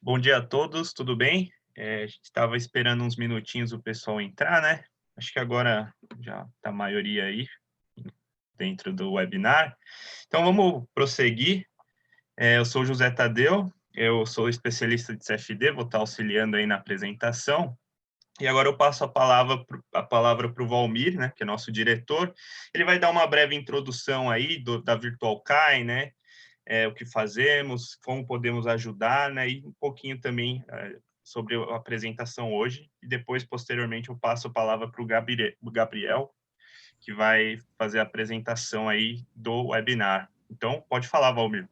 Bom dia a todos, tudo bem? A gente estava esperando uns minutinhos o pessoal entrar, né? Acho que agora já está a maioria aí dentro do webinar. Então vamos prosseguir. Eu sou o José Tadeu, eu sou especialista de CFD, vou estar auxiliando aí na apresentação. E agora eu passo a palavra para o Valmir, né, que é nosso diretor. Ele vai dar uma breve introdução aí da Virtual Kai, né? O que fazemos, como podemos ajudar, né? E um pouquinho também sobre a apresentação hoje. E depois, posteriormente, eu passo a palavra para o Gabriel, que vai fazer a apresentação aí do webinar. Então, pode falar, Valmir.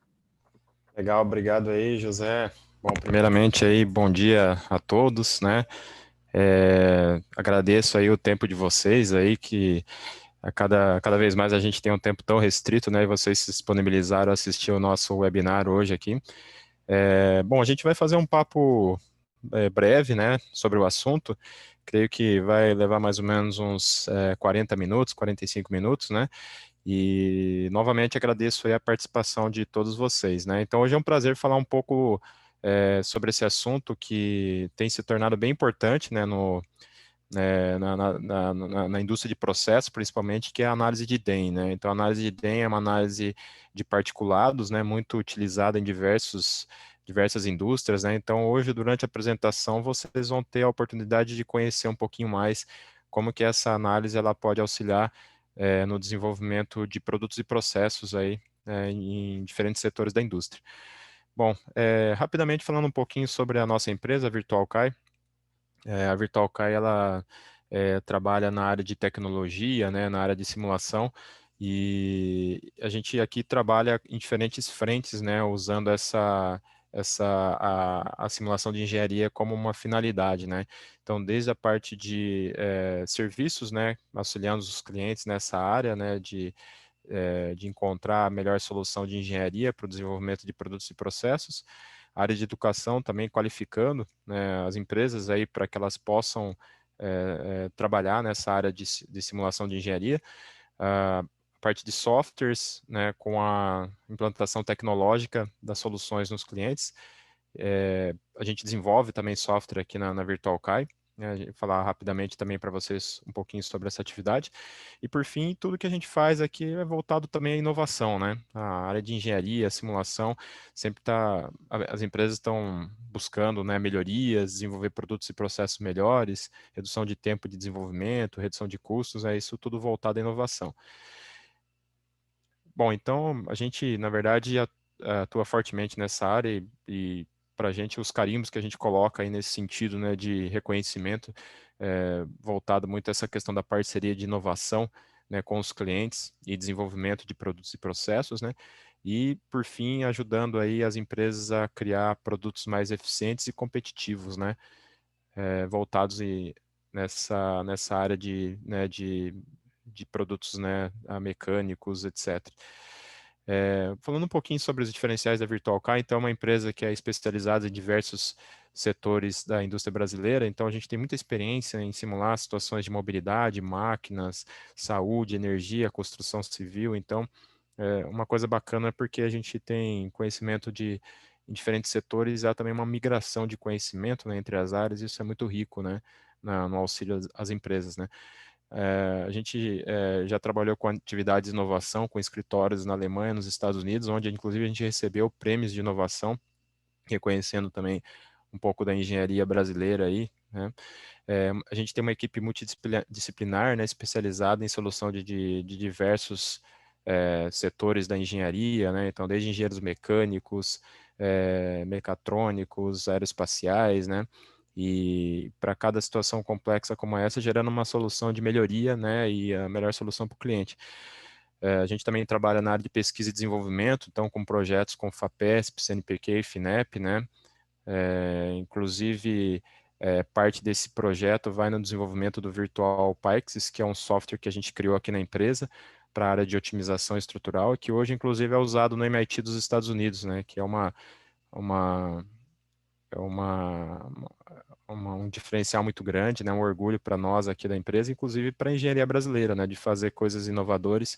Legal, obrigado aí, José. Bom, primeiramente aí, bom dia a todos, né? Agradeço aí o tempo de vocês aí, que cada vez mais a gente tem um tempo tão restrito, né? E vocês se disponibilizaram a assistir o nosso webinar hoje aqui. Bom, a gente vai fazer um papo breve, né, sobre o assunto. Creio que vai levar mais ou menos uns 40 minutos, 45 minutos, né? E novamente agradeço aí a participação de todos vocês, né? Então hoje é um prazer falar um pouco sobre esse assunto que tem se tornado bem importante, né, na indústria de processos, principalmente, que é a análise de DEM, né? Então a análise de DEM é uma análise de particulados, né, muito utilizada em diversas indústrias, né? Então hoje, durante a apresentação, vocês vão ter a oportunidade de conhecer um pouquinho mais como que essa análise ela pode auxiliar no desenvolvimento de produtos e processos aí, em diferentes setores da indústria. Bom, rapidamente falando um pouquinho sobre a nossa empresa, a VirtualKai. A VirtualKai, ela trabalha na área de tecnologia, né, na área de simulação, e a gente aqui trabalha em diferentes frentes, né, usando a simulação de engenharia como uma finalidade, né? Então, desde a parte de serviços, né, auxiliando os clientes nessa área, né, de encontrar a melhor solução de engenharia para o desenvolvimento de produtos e processos, a área de educação também qualificando, né, as empresas aí para que elas possam trabalhar nessa área de simulação de engenharia, a parte de softwares, né, com a implantação tecnológica das soluções nos clientes. A gente desenvolve também software aqui na VirtualKai, né, a gente falar rapidamente também para vocês um pouquinho sobre essa atividade. E por fim, tudo que a gente faz aqui é voltado também à inovação, né? A área de engenharia, simulação, sempre as empresas estão buscando, né, melhorias, desenvolver produtos e processos melhores, redução de tempo de desenvolvimento, redução de custos, é isso tudo voltado à inovação. Bom, então a gente, na verdade, atua fortemente nessa área e para a gente, os carimbos que a gente coloca aí nesse sentido, né, de reconhecimento, voltado muito a essa questão da parceria de inovação, né, com os clientes e desenvolvimento de produtos e processos, né, e, por fim, ajudando aí as empresas a criar produtos mais eficientes e competitivos, né, voltados nessa área de produtos, né, mecânicos, etc. Falando um pouquinho sobre os diferenciais da VirtualKai, então é uma empresa que é especializada em diversos setores da indústria brasileira, então a gente tem muita experiência em simular situações de mobilidade, máquinas, saúde, energia, construção civil, então uma coisa bacana é porque a gente tem conhecimento em diferentes setores, há também uma migração de conhecimento, né, entre as áreas, e isso é muito rico, né, no auxílio às empresas, né. A gente já trabalhou com atividades de inovação, com escritórios na Alemanha, nos Estados Unidos, onde inclusive a gente recebeu prêmios de inovação, reconhecendo também um pouco da engenharia brasileira aí, né. A gente tem uma equipe multidisciplinar, né, especializada em solução de diversos setores da engenharia, né, então desde engenheiros mecânicos, mecatrônicos, aeroespaciais, né, e para cada situação complexa como essa, gerando uma solução de melhoria, né, e a melhor solução para o cliente. A gente também trabalha na área de pesquisa e desenvolvimento, então com projetos com FAPESP, CNPq e FINEP, né, inclusive, parte desse projeto vai no desenvolvimento do Virtual Pyxis, que é um software que a gente criou aqui na empresa para a área de otimização estrutural, que hoje, inclusive, é usado no MIT dos Estados Unidos, né, que é uma, é um diferencial muito grande, né, um orgulho para nós aqui da empresa, inclusive para a engenharia brasileira, né, de fazer coisas inovadoras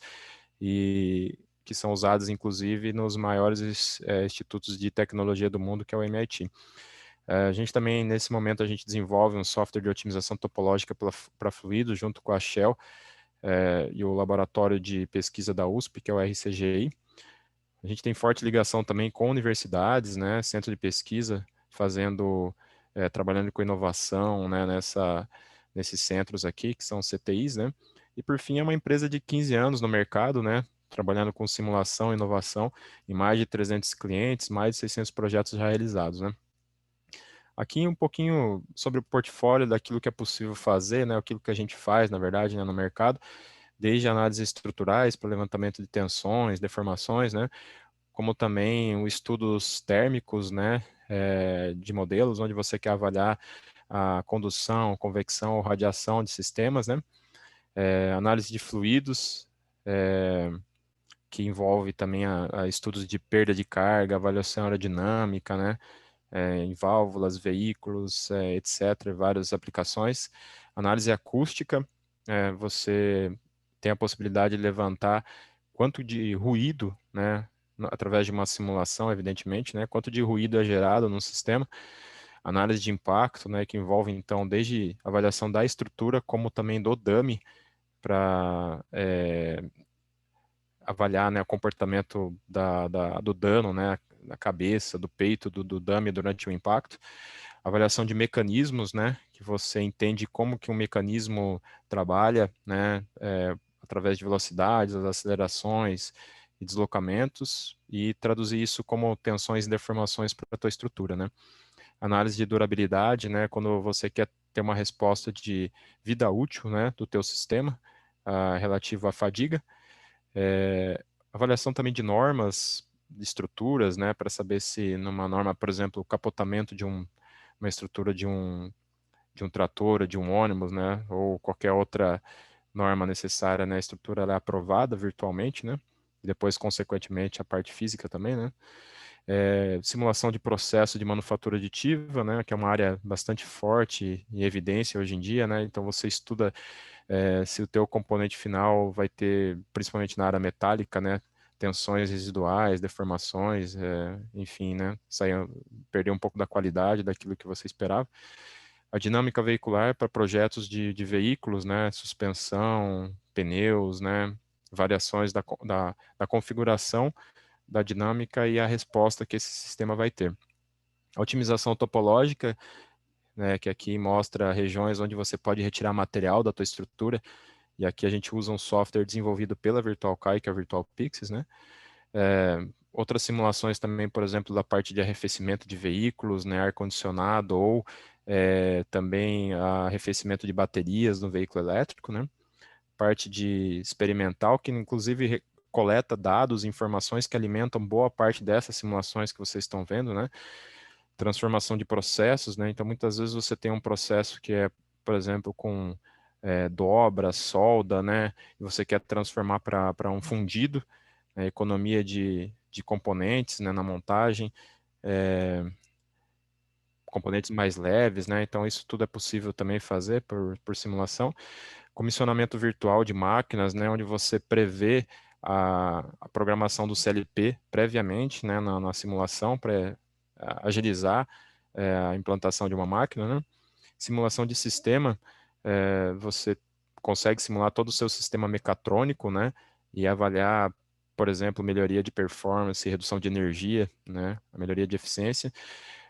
e que são usadas, inclusive, nos maiores institutos de tecnologia do mundo, que é o MIT. A gente também, nesse momento, a gente desenvolve um software de otimização topológica para fluidos junto com a Shell e o laboratório de pesquisa da USP, que é o RCGI. A gente tem forte ligação também com universidades, né, centro de pesquisa, trabalhando com inovação, né, nesses centros aqui, que são CTIs, né, e por fim é uma empresa de 15 anos no mercado, né, trabalhando com simulação e inovação em mais de 300 clientes, mais de 600 projetos já realizados, né. Aqui um pouquinho sobre o portfólio daquilo que é possível fazer, né, aquilo que a gente faz, na verdade, né, no mercado, desde análises estruturais para levantamento de tensões, deformações, né, como também os estudos térmicos, né, de modelos, onde você quer avaliar a condução, convecção ou radiação de sistemas, né, análise de fluidos, que envolve também a estudos de perda de carga, avaliação aerodinâmica, né, em válvulas, veículos, etc., várias aplicações. Análise acústica, você tem a possibilidade de levantar quanto de ruído, né, através de uma simulação, evidentemente, né, quanto de ruído é gerado no sistema. Análise de impacto, né, que envolve, então, desde a avaliação da estrutura, como também do dummy, para avaliar, né, o comportamento do dano, né, na cabeça, do peito, do dummy durante o impacto. Avaliação de mecanismos, né, que você entende como que um mecanismo trabalha, né, através de velocidades, as acelerações e deslocamentos, e traduzir isso como tensões e deformações para a tua estrutura, né. Análise de durabilidade, né, quando você quer ter uma resposta de vida útil, né, do teu sistema, relativo à fadiga. Avaliação também de normas, de estruturas, né, para saber se numa norma, por exemplo, o capotamento de uma estrutura de um trator, de um ônibus, né, ou qualquer outra norma necessária, né, a estrutura ela é aprovada virtualmente, né, e depois, consequentemente, a parte física também, né. Simulação de processo de manufatura aditiva, né, que é uma área bastante forte em evidência hoje em dia, né, então você estuda se o teu componente final vai ter, principalmente na área metálica, né, tensões residuais, deformações, enfim, né, perder um pouco da qualidade daquilo que você esperava. A dinâmica veicular para projetos de veículos, né, suspensão, pneus, né, variações da configuração da dinâmica e a resposta que esse sistema vai ter. A otimização topológica, né, que aqui mostra regiões onde você pode retirar material da tua estrutura, e aqui a gente usa um software desenvolvido pela VirtualCAE, que é a Virtual Pixels, né? Outras simulações também, por exemplo, da parte de arrefecimento de veículos, né, ar-condicionado, ou também arrefecimento de baterias no veículo elétrico, né? Parte de experimental, que inclusive coleta dados e informações que alimentam boa parte dessas simulações que vocês estão vendo, né? Transformação de processos, né? Então, muitas vezes você tem um processo que é, por exemplo, com dobra, solda, né? E você quer transformar para um fundido, né? Economia de componentes, né? Na montagem, componentes mais leves, né? Então, isso tudo é possível também fazer por simulação. Comissionamento virtual de máquinas, né? Onde você prevê a programação do CLP previamente, né? Na simulação, para agilizar a implantação de uma máquina, né? Simulação de sistema, você consegue simular todo o seu sistema mecatrônico, né? E avaliar, por exemplo, melhoria de performance, redução de energia, né? A melhoria de eficiência.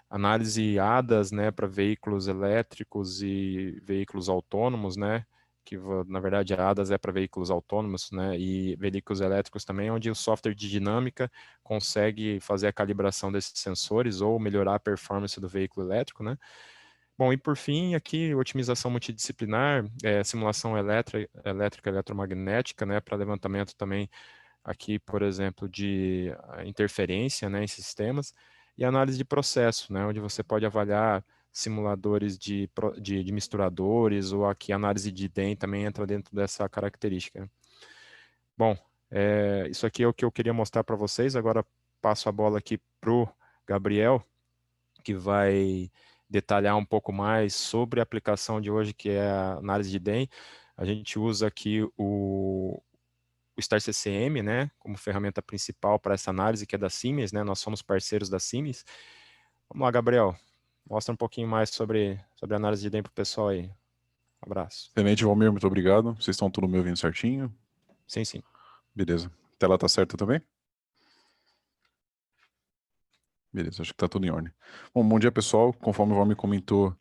Análise ADAS, né? Para veículos elétricos e veículos autônomos, né? Que na verdade a ADAS é para veículos autônomos, né? E veículos elétricos também, onde o software de dinâmica consegue fazer a calibração desses sensores ou melhorar a performance do veículo elétrico, né? Bom, e por fim, aqui, otimização multidisciplinar, simulação elétrica, eletromagnética, né, para levantamento também, aqui, por exemplo, de interferência, né, em sistemas, e análise de processo, né, onde você pode avaliar simuladores de misturadores, ou aqui análise de DEM também entra dentro dessa característica. Bom, isso aqui é o que eu queria mostrar para vocês, agora passo a bola aqui para o Gabriel, que vai detalhar um pouco mais sobre a aplicação de hoje, que é a análise de DEM. A gente usa aqui o Star CCM, né, como ferramenta principal para essa análise, que é da Siemens, né, nós somos parceiros da Siemens. Vamos lá, Gabriel, Mostra um pouquinho mais sobre a análise de DEM para o pessoal aí. Abraço. Excelente, Valmir, muito obrigado. Vocês estão tudo me ouvindo certinho? Sim, sim. Beleza. A tela tá certa também? Beleza, acho que tá tudo em ordem. Bom dia, pessoal. Conforme o Valmir comentou,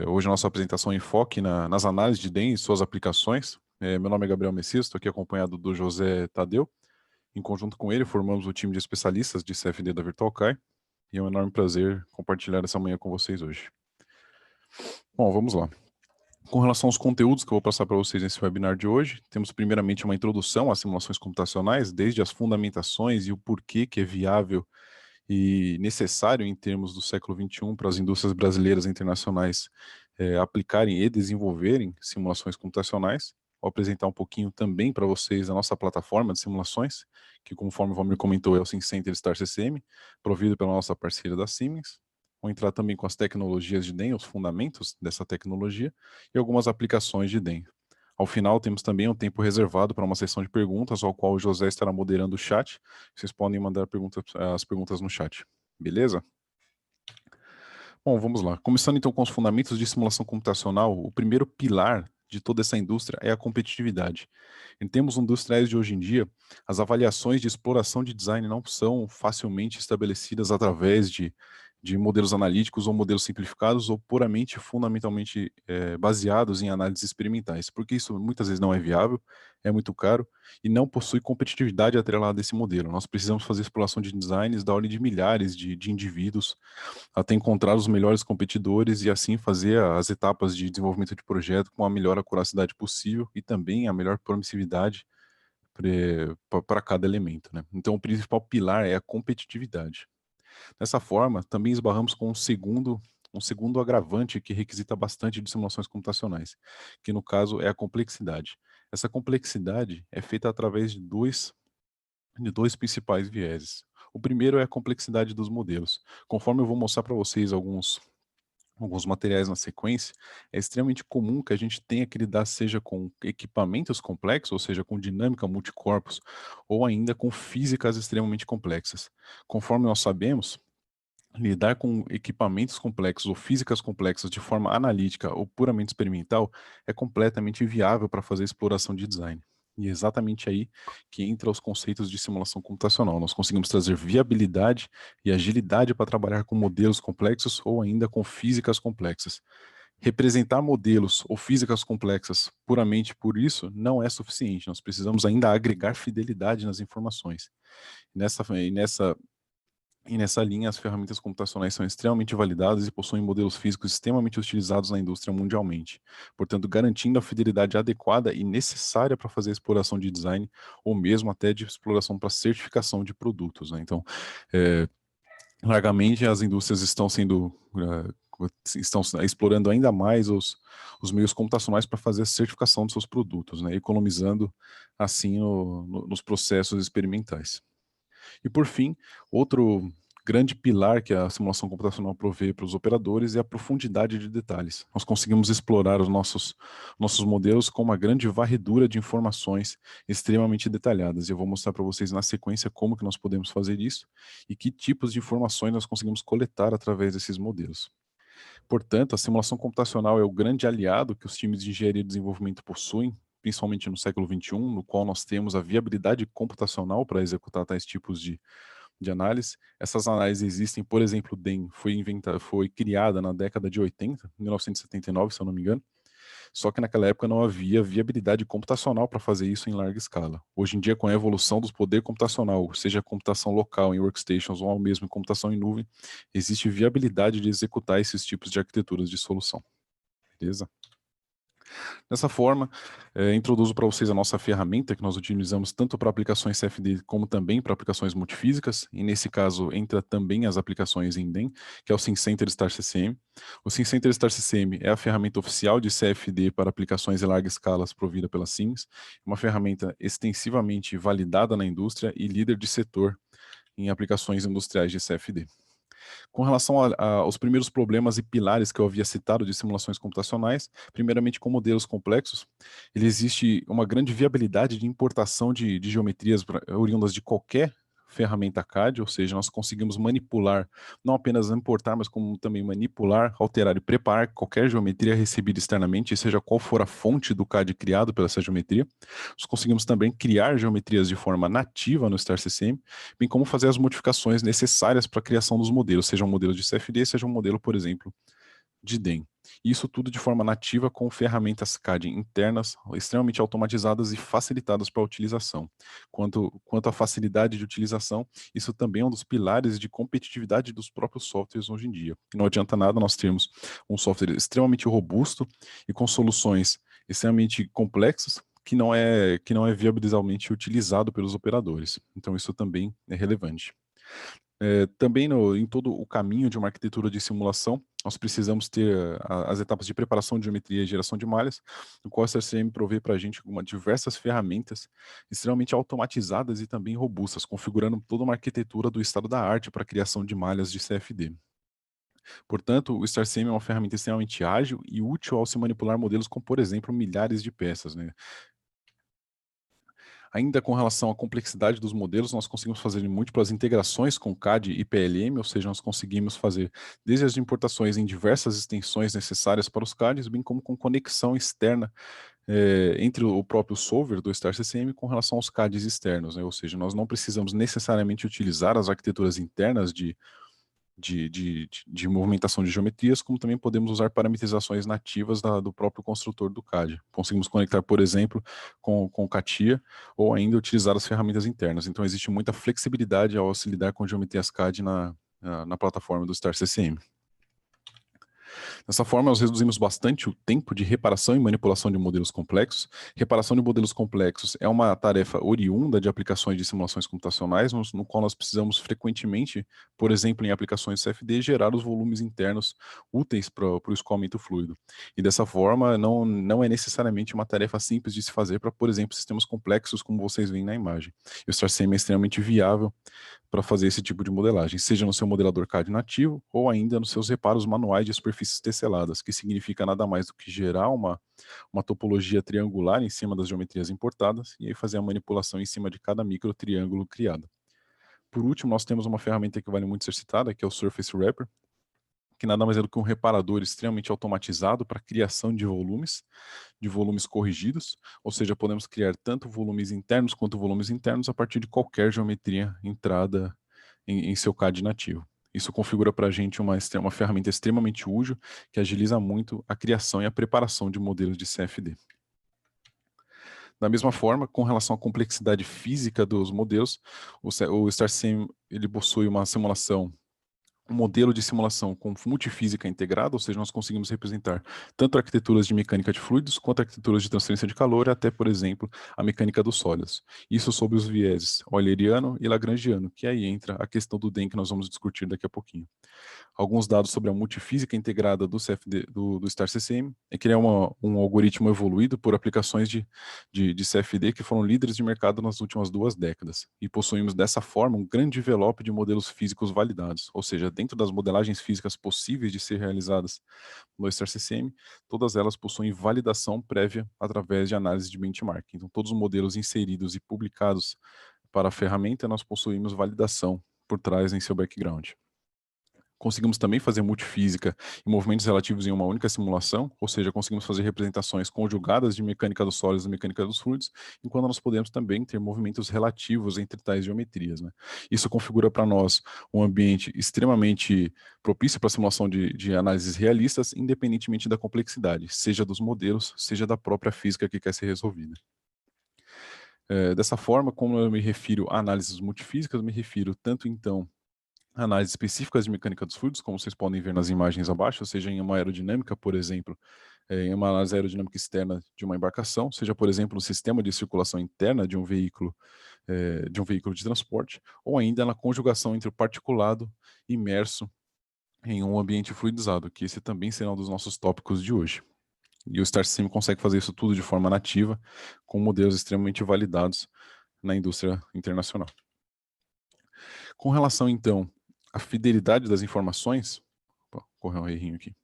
hoje a nossa apresentação enfoque nas análises de DEM e suas aplicações. Meu nome é Gabriel Messias, estou aqui acompanhado do José Tadeu. Em conjunto com ele, formamos o time de especialistas de CFD da VirtualCai. E é um enorme prazer compartilhar essa manhã com vocês hoje. Bom, vamos lá. Com relação aos conteúdos que eu vou passar para vocês nesse webinar de hoje, temos primeiramente uma introdução às simulações computacionais, desde as fundamentações e o porquê que é viável e necessário em termos do século XXI para as indústrias brasileiras e internacionais aplicarem e desenvolverem simulações computacionais. Vou apresentar um pouquinho também para vocês a nossa plataforma de simulações, que conforme o Valmir comentou é o SimCenter Star CCM, provido pela nossa parceira da Siemens. Vou entrar também com as tecnologias de DEM, os fundamentos dessa tecnologia e algumas aplicações de DEM. Ao final, temos também um tempo reservado para uma sessão de perguntas, ao qual o José estará moderando o chat. Vocês podem mandar as perguntas no chat. Beleza? Bom, vamos lá. Começando então com os fundamentos de simulação computacional, o primeiro pilar de toda essa indústria é a competitividade. Em termos industriais de hoje em dia, as avaliações de exploração de design não são facilmente estabelecidas através de modelos analíticos ou modelos simplificados ou puramente, fundamentalmente baseados em análises experimentais, porque isso muitas vezes não é viável, é muito caro e não possui competitividade atrelada a esse modelo. Nós precisamos fazer exploração de designs da ordem de milhares de indivíduos até encontrar os melhores competidores e assim fazer as etapas de desenvolvimento de projeto com a melhor acuracidade possível e também a melhor permissividade para cada elemento, né? Então, o principal pilar é a competitividade. Dessa forma, também esbarramos com um segundo agravante que requisita bastante de simulações computacionais, que no caso é a complexidade. Essa complexidade é feita através de dois principais vieses. O primeiro é a complexidade dos modelos. Conforme eu vou mostrar para vocês alguns materiais na sequência, é extremamente comum que a gente tenha que lidar seja com equipamentos complexos, ou seja, com dinâmica multicorpos, ou ainda com físicas extremamente complexas. Conforme nós sabemos, lidar com equipamentos complexos ou físicas complexas de forma analítica ou puramente experimental é completamente inviável para fazer exploração de design. E é exatamente aí que entra os conceitos de simulação computacional. Nós conseguimos trazer viabilidade e agilidade para trabalhar com modelos complexos ou ainda com físicas complexas. Representar modelos ou físicas complexas puramente por isso não é suficiente. Nós precisamos ainda agregar fidelidade nas informações. E nessa linha, as ferramentas computacionais são extremamente validadas e possuem modelos físicos extremamente utilizados na indústria mundialmente, portanto, garantindo a fidelidade adequada e necessária para fazer a exploração de design, ou mesmo até de exploração para certificação de produtos, né? Então, largamente as indústrias estão estão explorando ainda mais os meios computacionais para fazer a certificação dos seus produtos, né? Economizando assim nos processos experimentais. E por fim, outro grande pilar que a simulação computacional provê para os operadores é a profundidade de detalhes. Nós conseguimos explorar os nossos modelos com uma grande varredura de informações extremamente detalhadas. E eu vou mostrar para vocês na sequência como que nós podemos fazer isso e que tipos de informações nós conseguimos coletar através desses modelos. Portanto, a simulação computacional é o grande aliado que os times de engenharia e desenvolvimento possuem, principalmente no século XXI, no qual nós temos a viabilidade computacional para executar tais tipos de análise. Essas análises existem, por exemplo, o DEM foi criada na década de 80, 1979, se eu não me engano, só que naquela época não havia viabilidade computacional para fazer isso em larga escala. Hoje em dia, com a evolução do poder computacional, seja computação local em workstations ou mesmo em computação em nuvem, existe viabilidade de executar esses tipos de arquiteturas de solução. Beleza? Dessa forma, introduzo para vocês a nossa ferramenta que nós utilizamos tanto para aplicações CFD como também para aplicações multifísicas, e nesse caso entra também as aplicações em DEM, que é o SimCenter Star CCM. O SimCenter Star CCM é a ferramenta oficial de CFD para aplicações em larga escala provida pela Siemens, uma ferramenta extensivamente validada na indústria e líder de setor em aplicações industriais de CFD. Com relação aos primeiros problemas e pilares que eu havia citado de simulações computacionais, primeiramente com modelos complexos, ele existe uma grande viabilidade de importação de geometrias oriundas de qualquer ferramenta CAD, ou seja, nós conseguimos manipular, não apenas importar, mas como também manipular, alterar e preparar qualquer geometria recebida externamente, seja qual for a fonte do CAD criado pela essa geometria. Nós conseguimos também criar geometrias de forma nativa no StarCCM, bem como fazer as modificações necessárias para a criação dos modelos, seja um modelo de CFD, seja um modelo, por exemplo, de DEM. Isso tudo de forma nativa com ferramentas CAD internas, extremamente automatizadas e facilitadas para a utilização. Quanto à facilidade de utilização, isso também é um dos pilares de competitividade dos próprios softwares hoje em dia. Não adianta nada nós termos um software extremamente robusto e com soluções extremamente complexas que não é viabilizadamente utilizado pelos operadores. Então isso também é relevante. Também em todo o caminho de uma arquitetura de simulação, nós precisamos ter as etapas de preparação de geometria e geração de malhas, no qual a StarCCM provê para a gente diversas ferramentas extremamente automatizadas e também robustas, configurando toda uma arquitetura do estado da arte para a criação de malhas de CFD. Portanto, o StarCCM é uma ferramenta extremamente ágil e útil ao se manipular modelos com, por exemplo, milhares de peças, né? Ainda com relação à complexidade dos modelos, nós conseguimos fazer múltiplas integrações com CAD e PLM, ou seja, nós conseguimos fazer desde as importações em diversas extensões necessárias para os CADs, bem como com conexão externa entre o próprio solver do StarCCM com relação aos CADs externos, né? Ou seja, nós não precisamos necessariamente utilizar as arquiteturas internas de movimentação de geometrias, como também podemos usar parametrizações nativas do próprio construtor do CAD. Conseguimos conectar, por exemplo, com CATIA, ou ainda utilizar as ferramentas internas. Então, existe muita flexibilidade ao se lidar com geometrias CAD na plataforma do StarCCM. Dessa forma, nós reduzimos bastante o tempo de reparação e manipulação de modelos complexos. Reparação de modelos complexos é uma tarefa oriunda de aplicações de simulações computacionais, no qual nós precisamos frequentemente, por exemplo, em aplicações CFD, gerar os volumes internos úteis para o escoamento fluido. E dessa forma, não é necessariamente uma tarefa simples de se fazer para, por exemplo, sistemas complexos, como vocês veem na imagem. E o StarCCM é extremamente viável para fazer esse tipo de modelagem, seja no seu modelador CAD nativo ou ainda nos seus reparos manuais de superfícies tesseladas, que significa nada mais do que gerar uma topologia triangular em cima das geometrias importadas e aí fazer a manipulação em cima de cada micro triângulo criado. Por último, nós temos uma ferramenta que vale muito ser citada, que é o Surface Wrapper, que nada mais é do que um reparador extremamente automatizado para a criação de volumes corrigidos, ou seja, podemos criar tanto volumes internos quanto volumes internos a partir de qualquer geometria entrada em seu CAD nativo. Isso configura para a gente uma ferramenta extremamente útil que agiliza muito a criação e a preparação de modelos de CFD. Da mesma forma, com relação à complexidade física dos modelos, o StarCCM ele possui um modelo de simulação com multifísica integrada, ou seja, nós conseguimos representar tanto arquiteturas de mecânica de fluidos, quanto arquiteturas de transferência de calor, até, por exemplo, a mecânica dos sólidos. Isso sob os vieses euleriano e lagrangiano, que aí entra a questão do DEM que nós vamos discutir daqui a pouquinho. Alguns dados sobre a multifísica integrada do CFD, do StarCCM, é que ele é um algoritmo evoluído por aplicações de CFD que foram líderes de mercado nas últimas 2 décadas, e possuímos dessa forma um grande envelope de modelos físicos validados, ou seja, dentro das modelagens físicas possíveis de ser realizadas no StarCCM, todas elas possuem validação prévia através de análise de benchmark. Então, todos os modelos inseridos e publicados para a ferramenta, nós possuímos validação por trás em seu background. Conseguimos também fazer multifísica e movimentos relativos em uma única simulação, ou seja, conseguimos fazer representações conjugadas de mecânica dos sólidos e mecânica dos fluidos, enquanto nós podemos também ter movimentos relativos entre tais geometrias, né? Isso configura para nós um ambiente extremamente propício para a simulação de análises realistas, independentemente da complexidade, seja dos modelos, seja da própria física que quer ser resolvida. Dessa forma, como eu me refiro a análises multifísicas, eu me refiro tanto então análises específicas de mecânica dos fluidos, como vocês podem ver nas imagens abaixo, seja em uma aerodinâmica, por exemplo, em uma análise aerodinâmica externa de uma embarcação, seja, por exemplo, no sistema de circulação interna de um veículo de transporte, ou ainda na conjugação entre o particulado imerso em um ambiente fluidizado, que esse também será um dos nossos tópicos de hoje. E o StarCCM consegue fazer isso tudo de forma nativa, com modelos extremamente validados na indústria internacional. Com relação, então, à fidelidade das informações, opa, correu um errinho aqui.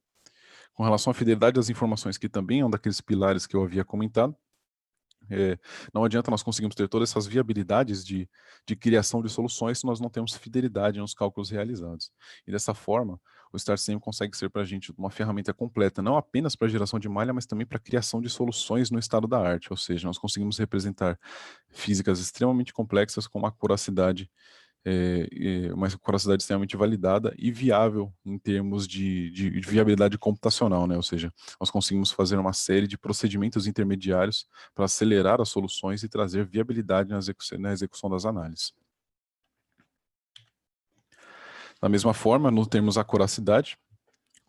Com relação à fidelidade das informações, que também é um daqueles pilares que eu havia comentado, não adianta nós conseguirmos ter todas essas viabilidades de criação de soluções se nós não temos fidelidade nos cálculos realizados. E dessa forma, o StartSim consegue ser para a gente uma ferramenta completa, não apenas para geração de malha, mas também para criação de soluções no estado da arte, ou seja, nós conseguimos representar físicas extremamente complexas com uma acuracidade extremamente validada e viável em termos de viabilidade computacional, né? Ou seja, nós conseguimos fazer uma série de procedimentos intermediários para acelerar as soluções e trazer viabilidade na execução das análises. Da mesma forma, no termos acuracidade,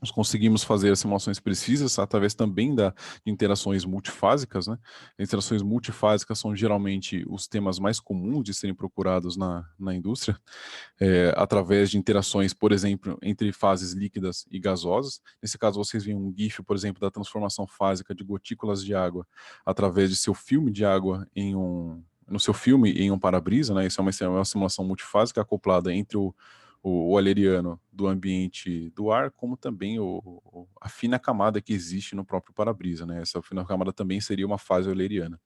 nós conseguimos fazer as simulações precisas através também de interações multifásicas, né? Interações multifásicas são geralmente os temas mais comuns de serem procurados na indústria, através de interações, por exemplo, entre fases líquidas e gasosas. Nesse caso, vocês veem um GIF, por exemplo, da transformação fásica de gotículas de água através de seu filme de água no seu filme em um para-brisa, né? Isso é uma simulação multifásica acoplada entre o euleriano do ambiente do ar, como também a fina camada que existe no próprio para-brisa, né? Essa fina camada também seria uma fase euleriana.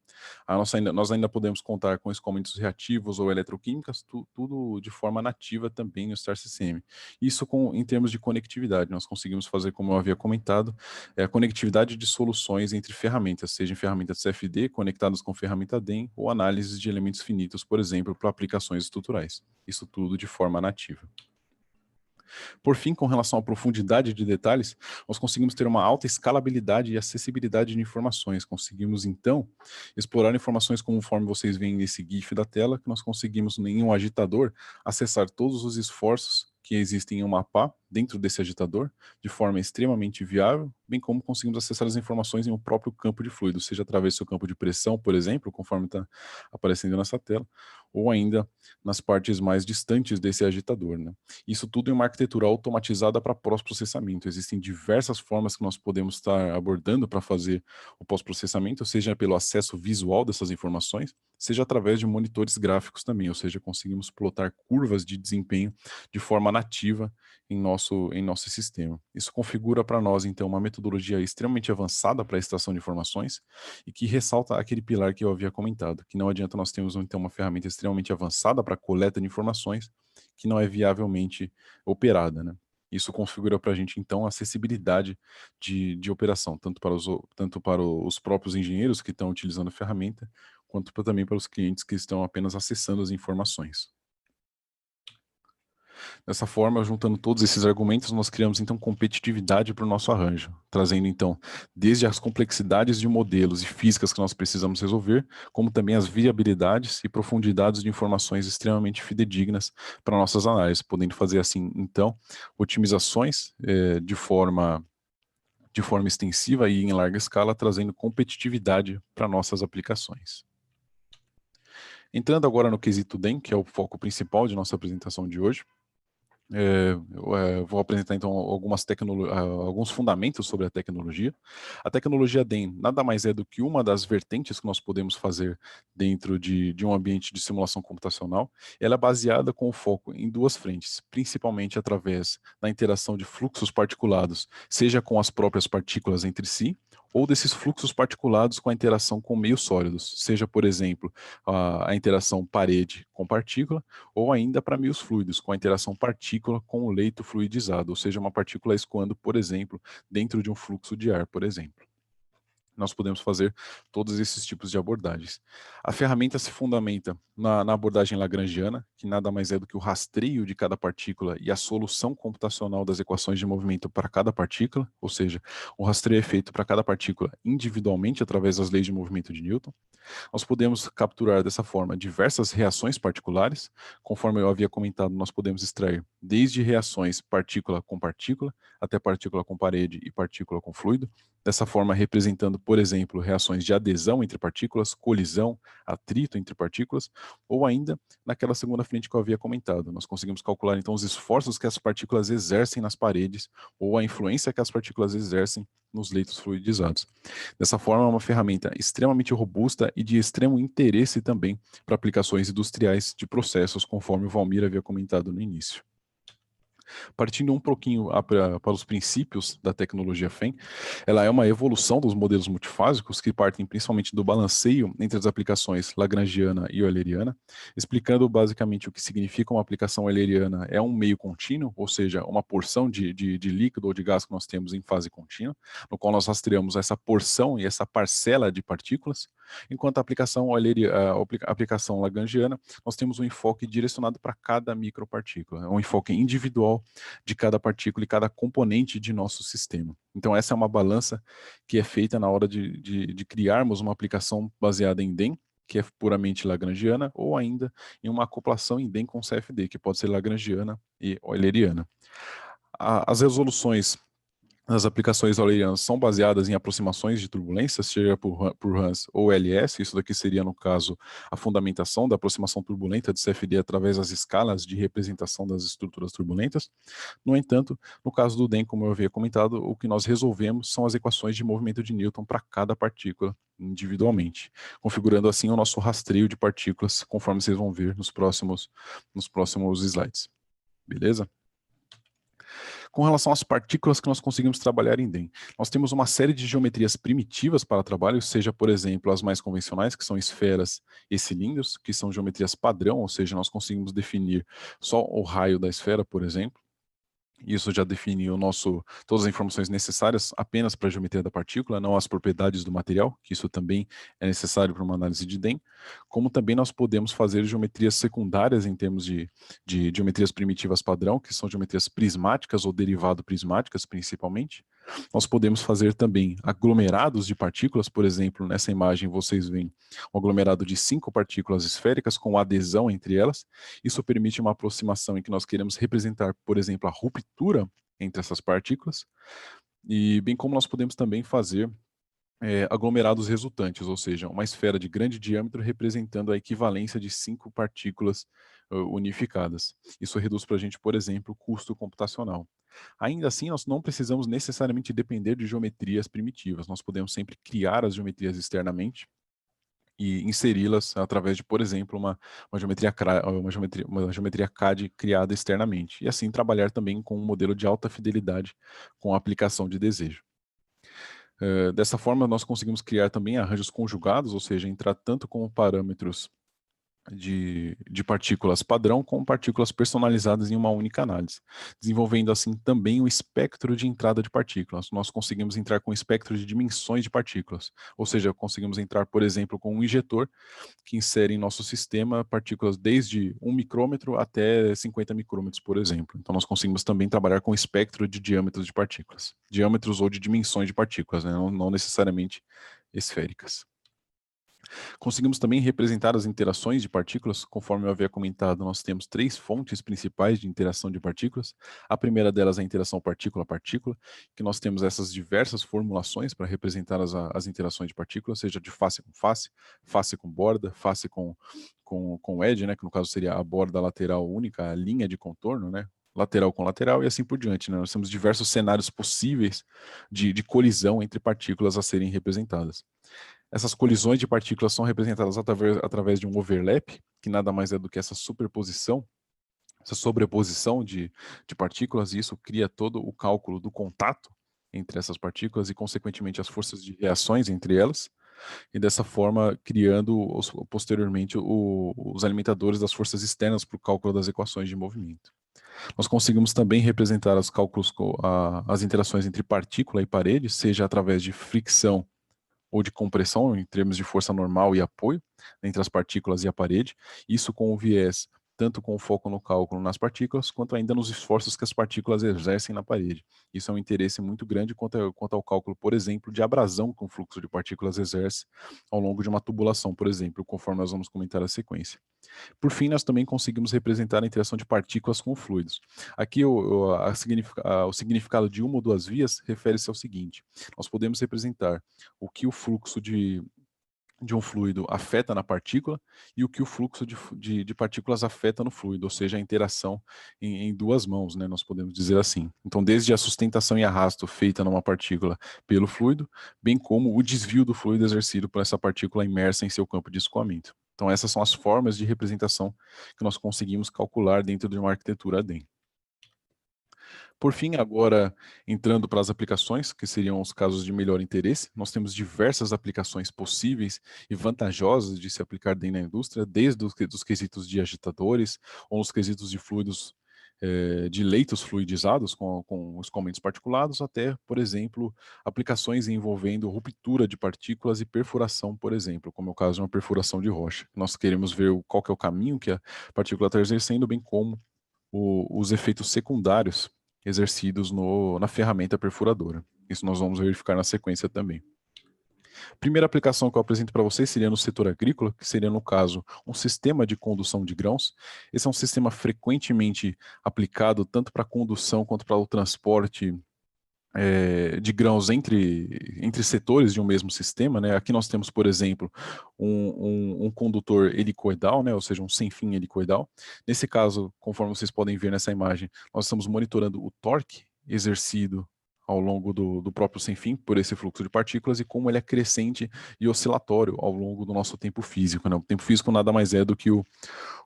Nós ainda podemos contar com escoamentos reativos ou eletroquímicas, tudo de forma nativa também no StarCCM. Isso em termos de conectividade, nós conseguimos fazer, como eu havia comentado, a conectividade de soluções entre ferramentas, seja em ferramentas CFD conectadas com ferramenta DEM ou análises de elementos finitos, por exemplo, para aplicações estruturais. Isso tudo de forma nativa. Por fim, com relação à profundidade de detalhes, nós conseguimos ter uma alta escalabilidade e acessibilidade de informações. Conseguimos, então, explorar informações conforme vocês veem nesse GIF da tela, que nós conseguimos, em um agitador, acessar todos os esforços que existem em um mapa dentro desse agitador, de forma extremamente viável, bem como conseguimos acessar as informações em um próprio campo de fluido, seja através do seu campo de pressão, por exemplo, conforme está aparecendo nessa tela, ou ainda nas partes mais distantes desse agitador, né? Isso tudo em uma arquitetura automatizada para pós-processamento. Existem diversas formas que nós podemos estar abordando para fazer o pós-processamento, seja pelo acesso visual dessas informações, seja através de monitores gráficos também, ou seja, conseguimos plotar curvas de desempenho de forma nativa em nosso sistema. Isso configura para nós, então, uma metodologia extremamente avançada para a extração de informações e que ressalta aquele pilar que eu havia comentado, que não adianta nós termos, então, uma ferramenta extremamente avançada para a coleta de informações que não é viavelmente operada, né? Isso configura para a gente, então, a acessibilidade de operação, tanto para os próprios engenheiros que estão utilizando a ferramenta, quanto também para os clientes que estão apenas acessando as informações. Dessa forma, juntando todos esses argumentos, nós criamos então competitividade para o nosso arranjo, trazendo então desde as complexidades de modelos e físicas que nós precisamos resolver, como também as viabilidades e profundidades de informações extremamente fidedignas para nossas análises, podendo fazer assim então otimizações de forma extensiva e em larga escala, trazendo competitividade para nossas aplicações. Entrando agora no quesito DEM, que é o foco principal de nossa apresentação de hoje, vou apresentar então alguns fundamentos sobre a tecnologia. A tecnologia DEM nada mais é do que uma das vertentes que nós podemos fazer dentro de um ambiente de simulação computacional. Ela é baseada com foco em duas frentes, principalmente através da interação de fluxos particulados, seja com as próprias partículas entre si, ou desses fluxos particulados com a interação com meios sólidos, seja, por exemplo, a interação parede com partícula, ou ainda para meios fluidos, com a interação partícula com o leito fluidizado, ou seja, uma partícula escoando, por exemplo, dentro de um fluxo de ar, por exemplo. Nós podemos fazer todos esses tipos de abordagens. A ferramenta se fundamenta na abordagem lagrangiana, que nada mais é do que o rastreio de cada partícula e a solução computacional das equações de movimento para cada partícula, ou seja, o rastreio é feito para cada partícula individualmente através das leis de movimento de Newton. Nós podemos capturar dessa forma diversas reações particulares. Conforme eu havia comentado, nós podemos extrair desde reações partícula com partícula, até partícula com parede e partícula com fluido. Dessa forma, representando, por exemplo, reações de adesão entre partículas, colisão, atrito entre partículas, ou ainda naquela segunda frente que eu havia comentado. Nós conseguimos calcular, então, os esforços que as partículas exercem nas paredes, ou a influência que as partículas exercem nos leitos fluidizados. Dessa forma, é uma ferramenta extremamente robusta e de extremo interesse também para aplicações industriais de processos, conforme o Valmir havia comentado no início. Partindo um pouquinho para os princípios da tecnologia FEM, ela é uma evolução dos modelos multifásicos que partem principalmente do balanceio entre as aplicações lagrangiana e euleriana, explicando basicamente o que significa uma aplicação euleriana é um meio contínuo, ou seja, uma porção de líquido ou de gás que nós temos em fase contínua, no qual nós rastreamos essa porção e essa parcela de partículas, enquanto a aplicação lagrangiana, nós temos um enfoque direcionado para cada micropartícula, um enfoque individual de cada partícula e cada componente de nosso sistema. Então essa é uma balança que é feita na hora de criarmos uma aplicação baseada em DEM, que é puramente lagrangiana, ou ainda em uma acoplação em DEM com CFD, que pode ser lagrangiana e euleriana. As resoluções as aplicações eulerianas são baseadas em aproximações de turbulência, seja por Hans ou LS. Isso daqui seria, no caso, a fundamentação da aproximação turbulenta de CFD através das escalas de representação das estruturas turbulentas. No entanto, no caso do DEM, como eu havia comentado, o que nós resolvemos são as equações de movimento de Newton para cada partícula individualmente, configurando assim o nosso rastreio de partículas, conforme vocês vão ver nos próximos slides. Beleza? Com relação às partículas que nós conseguimos trabalhar em DEM, nós temos uma série de geometrias primitivas para trabalho, seja, por exemplo, as mais convencionais, que são esferas e cilindros, que são geometrias padrão, ou seja, nós conseguimos definir só o raio da esfera, por exemplo. Isso já define todas as informações necessárias apenas para a geometria da partícula, não as propriedades do material, que isso também é necessário para uma análise de DEM, como também nós podemos fazer geometrias secundárias em termos de geometrias primitivas padrão, que são geometrias prismáticas ou derivado prismáticas, principalmente. Nós podemos fazer também aglomerados de partículas, por exemplo, nessa imagem vocês veem um aglomerado de 5 partículas esféricas com adesão entre elas. Isso permite uma aproximação em que nós queremos representar, por exemplo, a ruptura entre essas partículas, e bem como nós podemos também fazer aglomerados resultantes, ou seja, uma esfera de grande diâmetro representando a equivalência de 5 partículas unificadas. Isso reduz para a gente, por exemplo, o custo computacional. Ainda assim, nós não precisamos necessariamente depender de geometrias primitivas, nós podemos sempre criar as geometrias externamente e inseri-las através de, por exemplo, uma geometria CAD criada externamente, e assim trabalhar também com um modelo de alta fidelidade com a aplicação de desejo. Dessa forma, nós conseguimos criar também arranjos conjugados, ou seja, entrar tanto com parâmetros de partículas padrão com partículas personalizadas em uma única análise, desenvolvendo assim também o espectro de entrada de partículas. Nós conseguimos entrar com o espectro de dimensões de partículas, ou seja, conseguimos entrar, por exemplo, com um injetor que insere em nosso sistema partículas desde 1 micrômetro até 50 micrômetros, por exemplo. Então nós conseguimos também trabalhar com o espectro de diâmetros de partículas, diâmetros ou de dimensões de partículas, né? Não necessariamente esféricas. Conseguimos também representar as interações de partículas. Conforme eu havia comentado, nós temos 3 fontes principais de interação de partículas. A primeira delas é a interação partícula-partícula, que nós temos essas diversas formulações para representar as interações de partículas, seja de face com face, face com borda, face com edge, né, que no caso seria a borda lateral única, a linha de contorno, né, lateral com lateral e assim por diante, né? Nós temos diversos cenários possíveis de colisão entre partículas a serem representadas. Essas colisões de partículas são representadas através de um overlap, que nada mais é do que essa sobreposição de partículas, e isso cria todo o cálculo do contato entre essas partículas e, consequentemente, as forças de reações entre elas, e dessa forma criando posteriormente os alimentadores das forças externas para o cálculo das equações de movimento. Nós conseguimos também representar os cálculos, as interações entre partícula e parede, seja através de fricção ou de compressão, em termos de força normal e apoio, entre as partículas e a parede, isso com o viés, tanto com o foco no cálculo nas partículas, quanto ainda nos esforços que as partículas exercem na parede. Isso é um interesse muito grande quanto ao cálculo, por exemplo, de abrasão que o fluxo de partículas exerce ao longo de uma tubulação, por exemplo, conforme nós vamos comentar a sequência. Por fim, nós também conseguimos representar a interação de partículas com fluidos. Aqui o significado de uma ou duas vias refere-se ao seguinte: nós podemos representar o que o fluxo de um fluido afeta na partícula e o que o fluxo de partículas afeta no fluido, ou seja, a interação em duas mãos, né, nós podemos dizer assim. Então, desde a sustentação e arrasto feita numa partícula pelo fluido, bem como o desvio do fluido exercido por essa partícula imersa em seu campo de escoamento. Então, essas são as formas de representação que nós conseguimos calcular dentro de uma arquitetura DEM. Por fim, agora entrando para as aplicações, que seriam os casos de melhor interesse, nós temos diversas aplicações possíveis e vantajosas de se aplicar dentro da indústria, desde os quesitos de agitadores, ou os quesitos de fluidos, de leitos fluidizados com escoamentos particulados, até, por exemplo, aplicações envolvendo ruptura de partículas e perfuração, por exemplo, como é o caso de uma perfuração de rocha. Nós queremos ver qual que é o caminho que a partícula está exercendo, bem como os efeitos secundários exercidos na ferramenta perfuradora. Isso nós vamos verificar na sequência também. A primeira aplicação que eu apresento para vocês seria no setor agrícola, que seria, no caso, um sistema de condução de grãos. Esse é um sistema frequentemente aplicado tanto para a condução quanto para o transporte de grãos entre setores de um mesmo sistema, né? Aqui nós temos, por exemplo, um condutor helicoidal, né? Ou seja, um sem-fim helicoidal. Nesse caso, conforme vocês podem ver nessa imagem, nós estamos monitorando o torque exercido ao longo do próprio sem-fim por esse fluxo de partículas e como ele é crescente e oscilatório ao longo do nosso tempo físico, né? O tempo físico nada mais é do que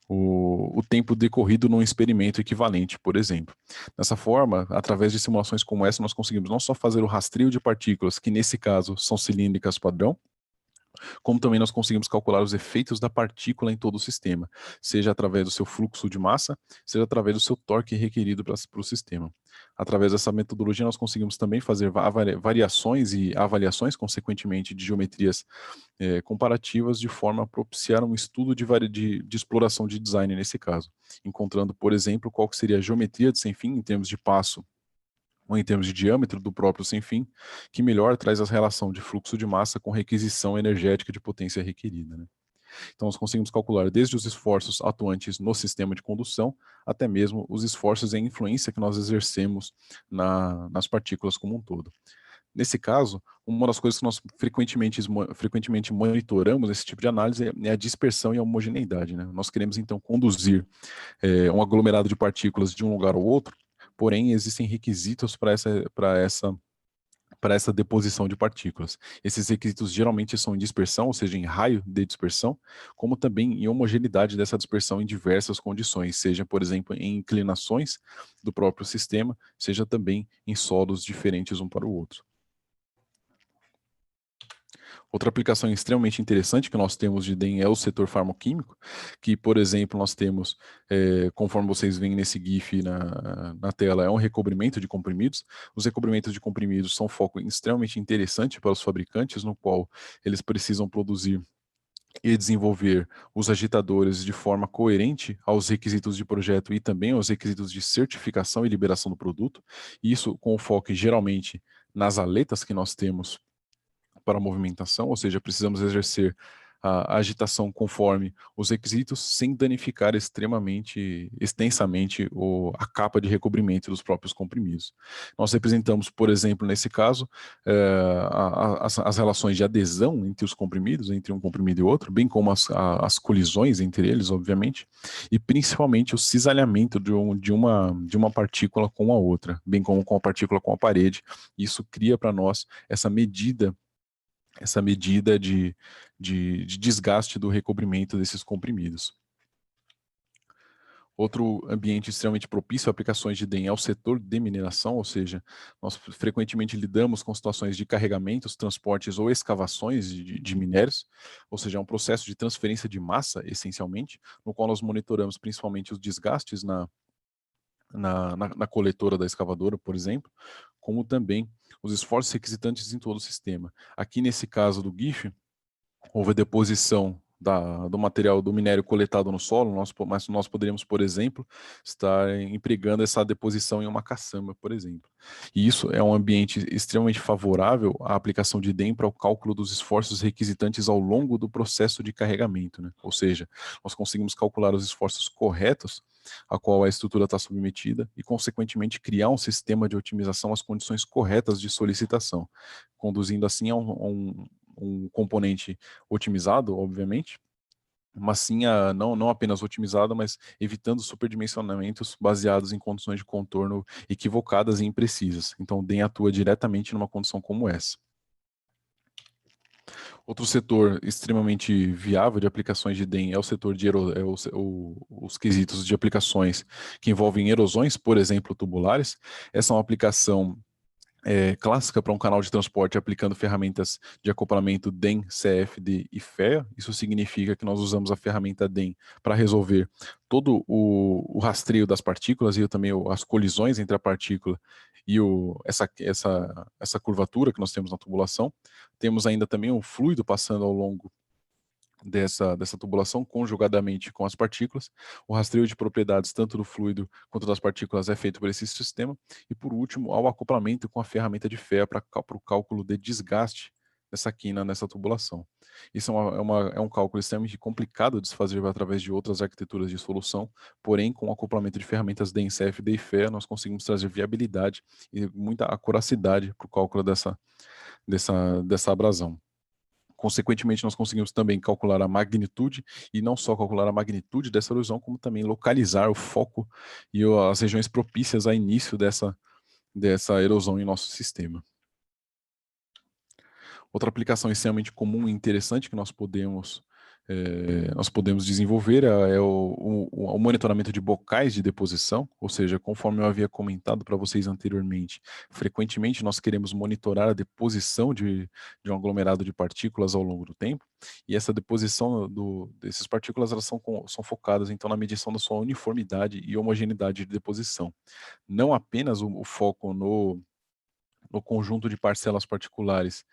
o tempo decorrido num experimento equivalente, por exemplo. Dessa forma, através de simulações como essa, nós conseguimos não só fazer o rastreio de partículas, que nesse caso são cilíndricas padrão, como também nós conseguimos calcular os efeitos da partícula em todo o sistema, seja através do seu fluxo de massa, seja através do seu torque requerido para o sistema. Através dessa metodologia, nós conseguimos também fazer variações e avaliações, consequentemente, de geometrias comparativas, de forma a propiciar um estudo de exploração de design nesse caso, encontrando, por exemplo, qual seria a geometria de sem-fim em termos de passo ou em termos de diâmetro do próprio sem-fim, que melhor traz a relação de fluxo de massa com requisição energética de potência requerida, né? Então, nós conseguimos calcular desde os esforços atuantes no sistema de condução, até mesmo os esforços e a influência que nós exercemos nas partículas como um todo. Nesse caso, uma das coisas que nós frequentemente monitoramos nesse tipo de análise é a dispersão e a homogeneidade, né? Nós queremos, então, conduzir um aglomerado de partículas de um lugar ao outro, porém, existem requisitos para essa deposição de partículas. Esses requisitos geralmente são em dispersão, ou seja, em raio de dispersão, como também em homogeneidade dessa dispersão em diversas condições, seja, por exemplo, em inclinações do próprio sistema, seja também em solos diferentes um para o outro. Outra aplicação extremamente interessante que nós temos de DEM é o setor farmacoquímico, que, por exemplo, nós temos, conforme vocês veem nesse GIF na tela, é um recobrimento de comprimidos. Os recobrimentos de comprimidos são um foco extremamente interessante para os fabricantes, no qual eles precisam produzir e desenvolver os agitadores de forma coerente aos requisitos de projeto e também aos requisitos de certificação e liberação do produto. Isso com foco geralmente nas aletas que nós temos para a movimentação, ou seja, precisamos exercer a agitação conforme os requisitos, sem danificar extensamente a capa de recobrimento dos próprios comprimidos. Nós representamos, por exemplo, nesse caso, as relações de adesão entre os comprimidos, entre um comprimido e outro, bem como as colisões entre eles, obviamente, e principalmente o cisalhamento de uma partícula com a outra, bem como com a partícula com a parede. Isso cria para nós essa medida de desgaste do recobrimento desses comprimidos. Outro ambiente extremamente propício a aplicações de DEM é o setor de mineração, ou seja, nós frequentemente lidamos com situações de carregamentos, transportes ou escavações de minérios, ou seja, é um processo de transferência de massa, essencialmente, no qual nós monitoramos principalmente os desgastes na coletora da escavadora, por exemplo, como também os esforços requisitantes em todo o sistema. Aqui nesse caso do GIF, houve a deposição do material do minério coletado no solo, mas nós poderíamos, por exemplo, estar empregando essa deposição em uma caçamba, por exemplo. E isso é um ambiente extremamente favorável à aplicação de DEM para o cálculo dos esforços requisitantes ao longo do processo de carregamento, né? Ou seja, nós conseguimos calcular os esforços corretos a qual a estrutura está submetida e, consequentemente, criar um sistema de otimização às condições corretas de solicitação, conduzindo assim a um componente otimizado, obviamente, mas sim não apenas otimizado, mas evitando superdimensionamentos baseados em condições de contorno equivocadas e imprecisas. Então, o DEM atua diretamente numa condição como essa. Outro setor extremamente viável de aplicações de DEM é o setor de os quesitos de aplicações que envolvem erosões, por exemplo, tubulares. Essa é uma aplicação clássica para um canal de transporte aplicando ferramentas de acoplamento DEM, CFD e FEA. Isso significa que nós usamos a ferramenta DEM para resolver todo o rastreio das partículas e também as colisões entre a partícula e essa curvatura que nós temos na tubulação. Temos ainda também um fluido passando ao longo dessa tubulação conjugadamente com as partículas. O rastreio de propriedades tanto do fluido quanto das partículas é feito por esse sistema. E por último, ao acoplamento com a ferramenta de FEA para o cálculo de desgaste dessa quina nessa tubulação. Isso é um cálculo extremamente complicado de se fazer através de outras arquiteturas de solução, porém com o acoplamento de ferramentas DEM, CFD e FEA nós conseguimos trazer viabilidade e muita acuracidade para o cálculo dessa abrasão. Consequentemente, nós conseguimos também calcular a magnitude, e não só calcular a magnitude dessa erosão, como também localizar o foco e as regiões propícias a início dessa erosão em nosso sistema. Outra aplicação extremamente comum e interessante que nós podemos desenvolver é o monitoramento de bocais de deposição, ou seja, conforme eu havia comentado para vocês anteriormente, frequentemente nós queremos monitorar a deposição de um aglomerado de partículas ao longo do tempo, e essa deposição dessas partículas elas são focadas então na medição da sua uniformidade e homogeneidade de deposição. Não apenas o foco no conjunto de parcelas particulares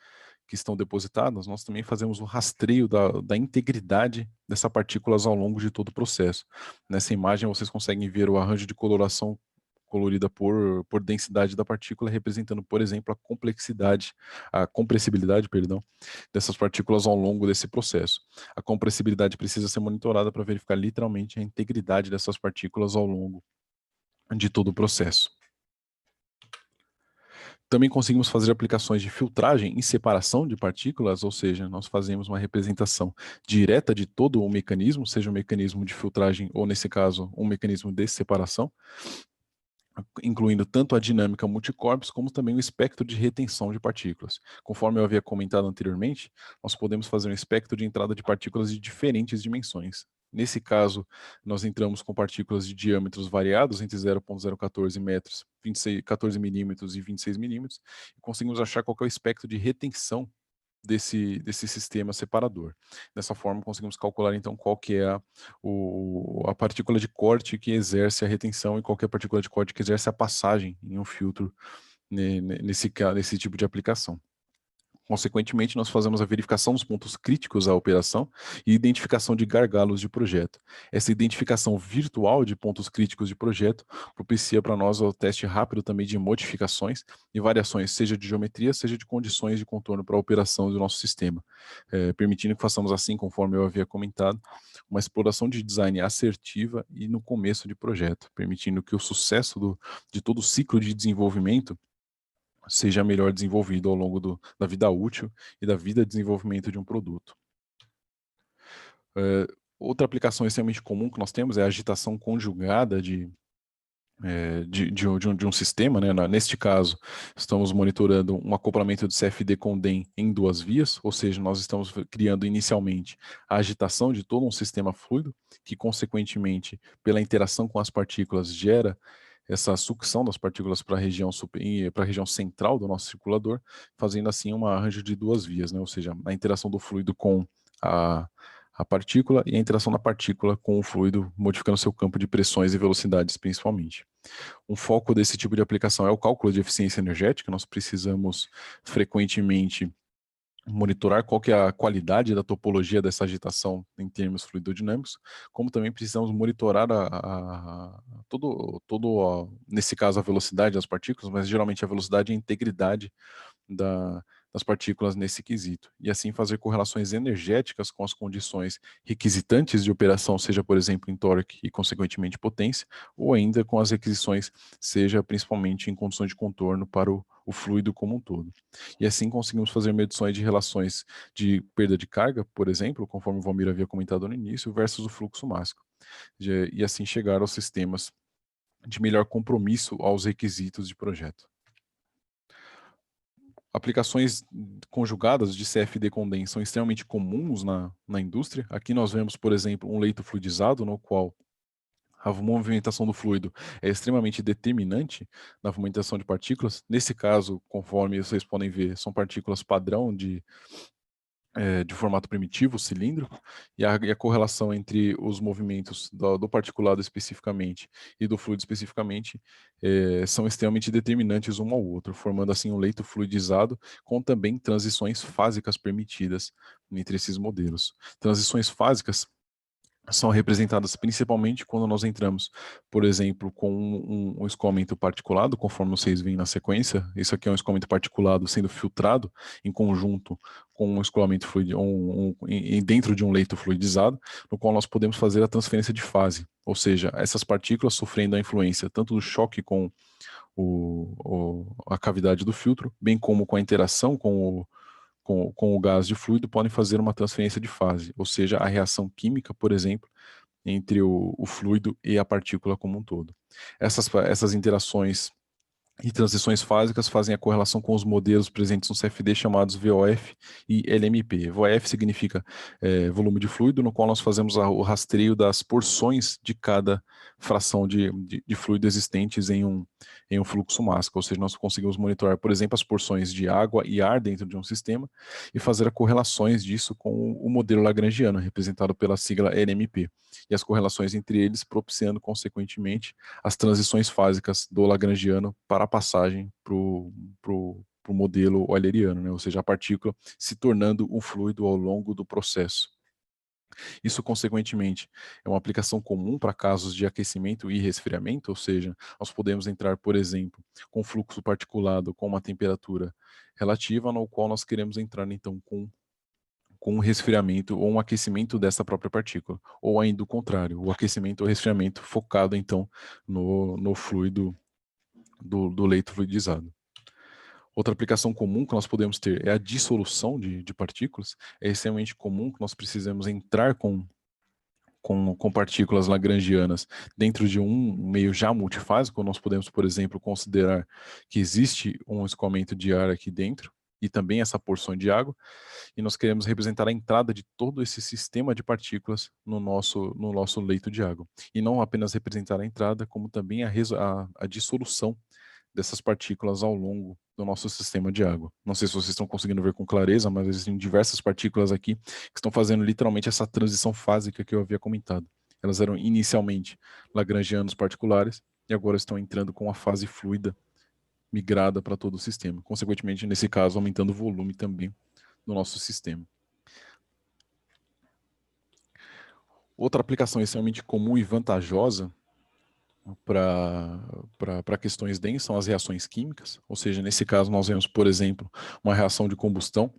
que estão depositadas, nós também fazemos o rastreio da integridade dessas partículas ao longo de todo o processo. Nessa imagem vocês conseguem ver o arranjo de coloração colorida por densidade da partícula, representando, por exemplo, a compressibilidade, dessas partículas ao longo desse processo. A compressibilidade precisa ser monitorada para verificar literalmente a integridade dessas partículas ao longo de todo o processo. Também conseguimos fazer aplicações de filtragem e separação de partículas, ou seja, nós fazemos uma representação direta de todo o mecanismo, seja um mecanismo de filtragem ou, nesse caso, um mecanismo de separação, incluindo tanto a dinâmica multicorpos como também o espectro de retenção de partículas. Conforme eu havia comentado anteriormente, nós podemos fazer um espectro de entrada de partículas de diferentes dimensões. Nesse caso, nós entramos com partículas de diâmetros variados entre 0,014 metros, 14 milímetros e 26 milímetros, e conseguimos achar qual é o espectro de retenção desse sistema separador. Dessa forma, conseguimos calcular, então, qual que é a partícula de corte que exerce a retenção e qual que é a partícula de corte que exerce a passagem em um filtro nesse tipo de aplicação. Consequentemente, nós fazemos a verificação dos pontos críticos à operação e identificação de gargalos de projeto. Essa identificação virtual de pontos críticos de projeto propicia para nós o teste rápido também de modificações e variações, seja de geometria, seja de condições de contorno para a operação do nosso sistema, permitindo que façamos assim, conforme eu havia comentado, uma exploração de design assertiva e no começo de projeto, permitindo que o sucesso de todo o ciclo de desenvolvimento seja melhor desenvolvido ao longo da vida útil e da vida de desenvolvimento de um produto. Outra aplicação extremamente comum que nós temos é a agitação conjugada de um sistema, né? Neste caso, estamos monitorando um acoplamento de CFD com DEM em duas vias, ou seja, nós estamos criando inicialmente a agitação de todo um sistema fluido, que consequentemente, pela interação com as partículas, gera essa sucção das partículas para a região central do nosso circulador, fazendo assim um arranjo de duas vias, né? Ou seja, a interação do fluido com a partícula e a interação da partícula com o fluido, modificando seu campo de pressões e velocidades principalmente. Um foco desse tipo de aplicação é o cálculo de eficiência energética. Nós precisamos frequentemente monitorar qual que é a qualidade da topologia dessa agitação em termos fluidodinâmicos, como também precisamos monitorar nesse caso a velocidade das partículas, mas geralmente a velocidade e a integridade das partículas nesse quesito, e assim fazer correlações energéticas com as condições requisitantes de operação, seja, por exemplo, em torque e, consequentemente, potência, ou ainda com as requisições, seja principalmente em condições de contorno para o fluido como um todo. E assim conseguimos fazer medições de relações de perda de carga, por exemplo, conforme o Valmir havia comentado no início, versus o fluxo máximo, e assim chegar aos sistemas de melhor compromisso aos requisitos de projeto. Aplicações conjugadas de CFD com DEM são extremamente comuns na indústria. Aqui nós vemos, por exemplo, um leito fluidizado, no qual a movimentação do fluido é extremamente determinante na movimentação de partículas. Nesse caso, conforme vocês podem ver, são partículas padrão de formato primitivo, cilíndrico, e a correlação entre os movimentos do particulado especificamente e do fluido especificamente são extremamente determinantes um ao outro, formando assim um leito fluidizado com também transições fásicas permitidas entre esses modelos. Transições fásicas são representadas principalmente quando nós entramos, por exemplo, com um escoamento particulado, conforme vocês veem na sequência. Isso aqui é um escoamento particulado sendo filtrado em conjunto com um escoamento dentro de um leito fluidizado, no qual nós podemos fazer a transferência de fase, ou seja, essas partículas sofrendo a influência tanto do choque com a cavidade do filtro, bem como com a interação com o gás de fluido, podem fazer uma transferência de fase, ou seja, a reação química, por exemplo, entre o fluido e a partícula como um todo. Essas interações e transições fásicas fazem a correlação com os modelos presentes no CFD chamados VOF e LMP. VOF significa volume de fluido, no qual nós fazemos o rastreio das porções de cada fração de fluido existentes em um fluxo mássico, ou seja, nós conseguimos monitorar, por exemplo, as porções de água e ar dentro de um sistema e fazer as correlações disso com o modelo lagrangiano, representado pela sigla LMP, e as correlações entre eles propiciando, consequentemente, as transições fásicas do lagrangiano para a passagem para o modelo euleriano, né? Ou seja, a partícula se tornando um fluido ao longo do processo. Isso, consequentemente, é uma aplicação comum para casos de aquecimento e resfriamento, ou seja, nós podemos entrar, por exemplo, com fluxo particulado com uma temperatura relativa, no qual nós queremos entrar, então, com um resfriamento ou um aquecimento dessa própria partícula, ou ainda o contrário, o aquecimento ou resfriamento focado, então, no fluido do leito fluidizado. Outra aplicação comum que nós podemos ter é a dissolução de partículas. É extremamente comum que nós precisemos entrar com partículas lagrangianas dentro de um meio já multifásico. Nós podemos, por exemplo, considerar que existe um escoamento de ar aqui dentro e também essa porção de água, e nós queremos representar a entrada de todo esse sistema de partículas no nosso leito de água. E não apenas representar a entrada, como também a dissolução dessas partículas ao longo do nosso sistema de água. Não sei se vocês estão conseguindo ver com clareza, mas existem diversas partículas aqui que estão fazendo literalmente essa transição fásica que eu havia comentado. Elas eram inicialmente lagrangianos particulares e agora estão entrando com a fase fluida migrada para todo o sistema. Consequentemente, nesse caso, aumentando o volume também no nosso sistema. Outra aplicação extremamente comum e vantajosa para questões DEM são as reações químicas, ou seja, nesse caso nós vemos, por exemplo, uma reação de combustão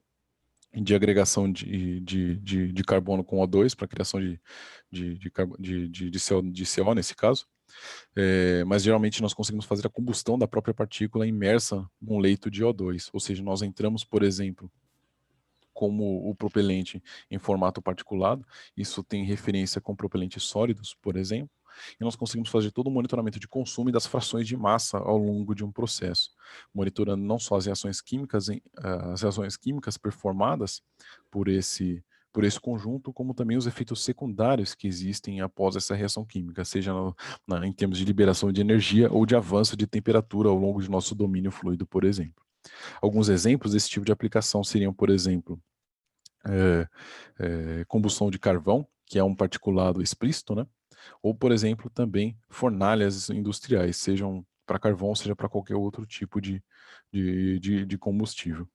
de agregação de carbono com O2 para a criação de CO nesse caso, mas geralmente nós conseguimos fazer a combustão da própria partícula imersa num leito de O2, ou seja, nós entramos, por exemplo, como o propelente em formato particulado, isso tem referência com propelentes sólidos, por exemplo, e nós conseguimos fazer todo o monitoramento de consumo e das frações de massa ao longo de um processo, monitorando não só as reações químicas performadas por esse conjunto, como também os efeitos secundários que existem após essa reação química, seja em termos de liberação de energia ou de avanço de temperatura ao longo de nosso domínio fluido, por exemplo. Alguns exemplos desse tipo de aplicação seriam, por exemplo, combustão de carvão, que é um particulado explícito, né? Ou, por exemplo, também fornalhas industriais, sejam para carvão, seja para qualquer outro tipo de combustível,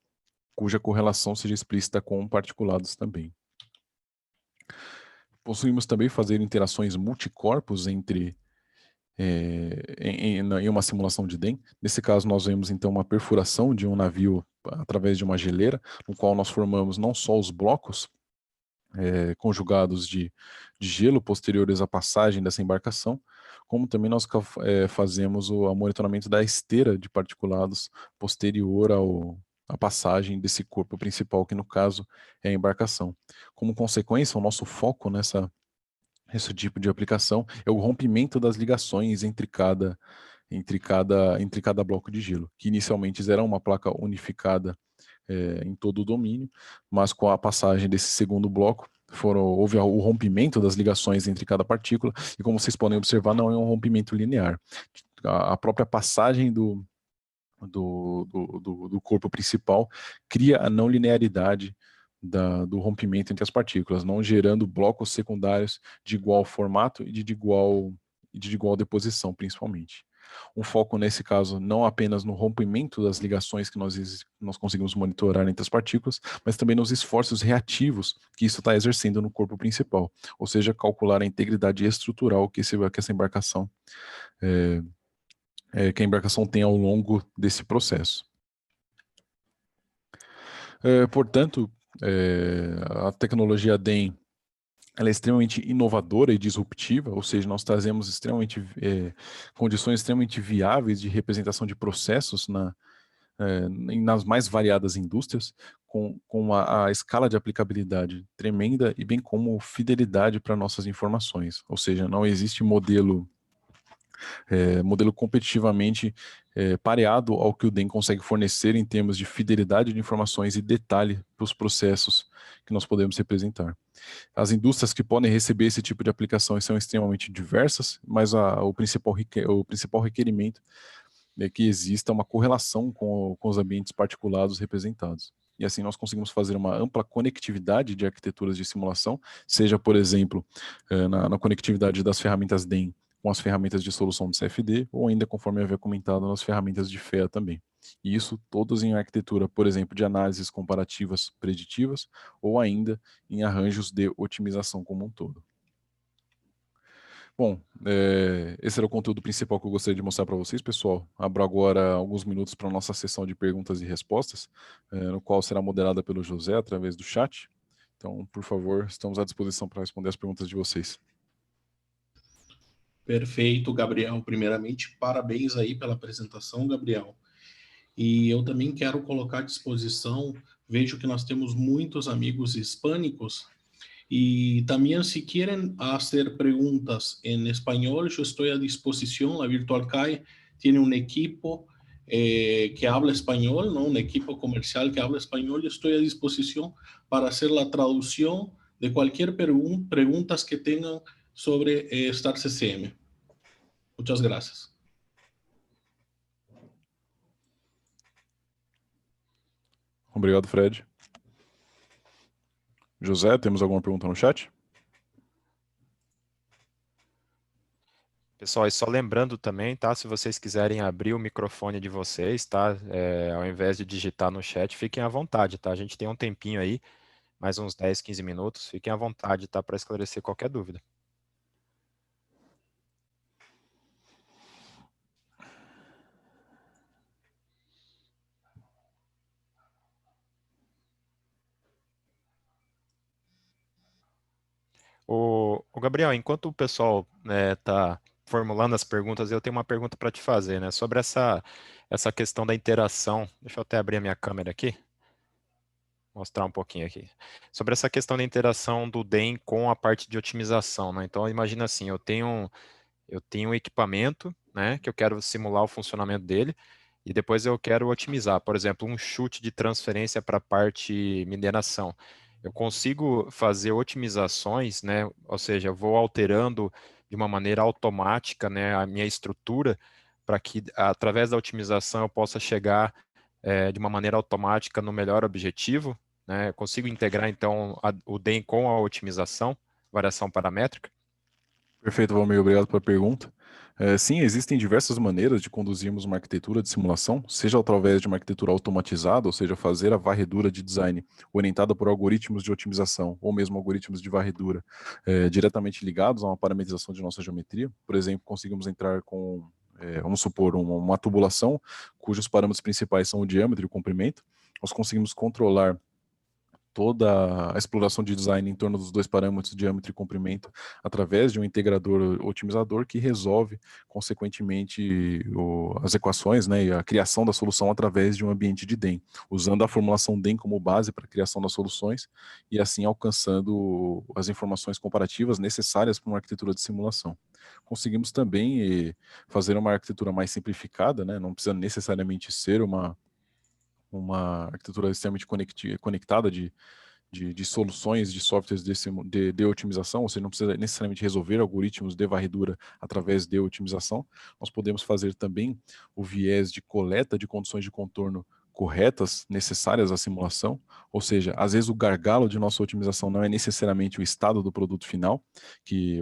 cuja correlação seja explícita com particulados também. Possuímos também fazer interações multicorpos entre em uma simulação de DEM. Nesse caso, nós vemos então uma perfuração de um navio através de uma geleira, no qual nós formamos não só os blocos conjugados de gelo posteriores à passagem dessa embarcação, como também nós fazemos o monitoramento da esteira de particulados posterior à passagem desse corpo principal, que no caso é a embarcação. Como consequência, o nosso foco esse tipo de aplicação é o rompimento das ligações entre cada bloco de gelo, que inicialmente era uma placa unificada em todo o domínio, mas com a passagem desse segundo bloco, houve o rompimento das ligações entre cada partícula, e como vocês podem observar, não é um rompimento linear. A própria passagem do corpo principal cria a não linearidade do rompimento entre as partículas, não gerando blocos secundários de igual formato e de igual deposição, principalmente. Um foco, nesse caso, não apenas no rompimento das ligações que nós conseguimos monitorar entre as partículas, mas também nos esforços reativos que isso está exercendo no corpo principal, ou seja, calcular a integridade estrutural que essa embarcação tem ao longo desse processo. Portanto, a tecnologia DEM ela é extremamente inovadora e disruptiva, ou seja, nós trazemos condições extremamente viáveis de representação de processos nas mais variadas indústrias, com a escala de aplicabilidade tremenda e bem como fidelidade para nossas informações. Ou seja, não existe modelo competitivamente pareado ao que o DEM consegue fornecer em termos de fidelidade de informações e detalhe para os processos que nós podemos representar. As indústrias que podem receber esse tipo de aplicações são extremamente diversas, mas o principal requerimento é que exista uma correlação com os ambientes particulados representados. E assim nós conseguimos fazer uma ampla conectividade de arquiteturas de simulação, seja, por exemplo, na conectividade das ferramentas DEM com as ferramentas de solução de CFD, ou ainda, conforme eu havia comentado, nas ferramentas de FEA também. E isso todos em arquitetura, por exemplo, de análises comparativas preditivas, ou ainda em arranjos de otimização como um todo. Bom, esse era o conteúdo principal que eu gostaria de mostrar para vocês, pessoal. Abro agora alguns minutos para a nossa sessão de perguntas e respostas, no qual será moderada pelo José através do chat. Então, por favor, estamos à disposição para responder as perguntas de vocês. Perfeito, Gabriel. Primeiramente, parabéns aí pela apresentação, Gabriel. E eu também quero colocar à disposição, vejo que nós temos muitos amigos hispânicos, y también si quieren hacer preguntas en español, yo estoy a disposición. La Virtual CAE tiene un equipo que habla español, ¿no? Un equipo comercial que habla español. Yo estoy a disposición para hacer la traducción de cualquier preguntas que tengan sobre Star CCM. Muchas gracias. Obrigado, Fred. José, temos alguma pergunta no chat? Pessoal, e só lembrando também, tá? Se vocês quiserem abrir o microfone de vocês, tá? Ao invés de digitar no chat, fiquem à vontade, tá? A gente tem um tempinho aí, mais uns 10, 15 minutos. Fiquem à vontade, tá? Para esclarecer qualquer dúvida. O Gabriel, enquanto o pessoal está formulando as perguntas, eu tenho uma pergunta para te fazer, né? Sobre essa questão da interação. Deixa eu até abrir a minha câmera aqui. Mostrar um pouquinho aqui. Sobre essa questão da interação do DEM com a parte de otimização, né? Então, imagina assim, eu tenho um equipamento, né? Que eu quero simular o funcionamento dele, e depois eu quero otimizar, por exemplo, um chute de transferência para a parte mineração. Eu consigo fazer otimizações, né? Ou seja, eu vou alterando de uma maneira automática, né, a minha estrutura, para que através da otimização eu possa chegar de uma maneira automática no melhor objetivo, né? Eu consigo integrar então o DEM com a otimização, variação paramétrica? Perfeito, Valmir, obrigado pela pergunta. Sim, existem diversas maneiras de conduzirmos uma arquitetura de simulação, seja através de uma arquitetura automatizada, ou seja, fazer a varredura de design orientada por algoritmos de otimização, ou mesmo algoritmos de varredura diretamente ligados a uma parametrização de nossa geometria. Por exemplo, conseguimos entrar com, vamos supor, uma tubulação, cujos parâmetros principais são o diâmetro e o comprimento. Nós conseguimos controlar toda a exploração de design em torno dos dois parâmetros, diâmetro e comprimento, através de um integrador otimizador que resolve, consequentemente, as equações, né, e a criação da solução através de um ambiente de DEM, usando a formulação DEM como base para a criação das soluções e assim alcançando as informações comparativas necessárias para uma arquitetura de simulação. Conseguimos também fazer uma arquitetura mais simplificada, né, não precisa necessariamente ser uma uma arquitetura extremamente conectada de soluções de softwares de otimização, ou seja, não precisa necessariamente resolver algoritmos de varredura através de otimização. Nós podemos fazer também o viés de coleta de condições de contorno corretas, necessárias à simulação, ou seja, às vezes o gargalo de nossa otimização não é necessariamente o estado do produto final,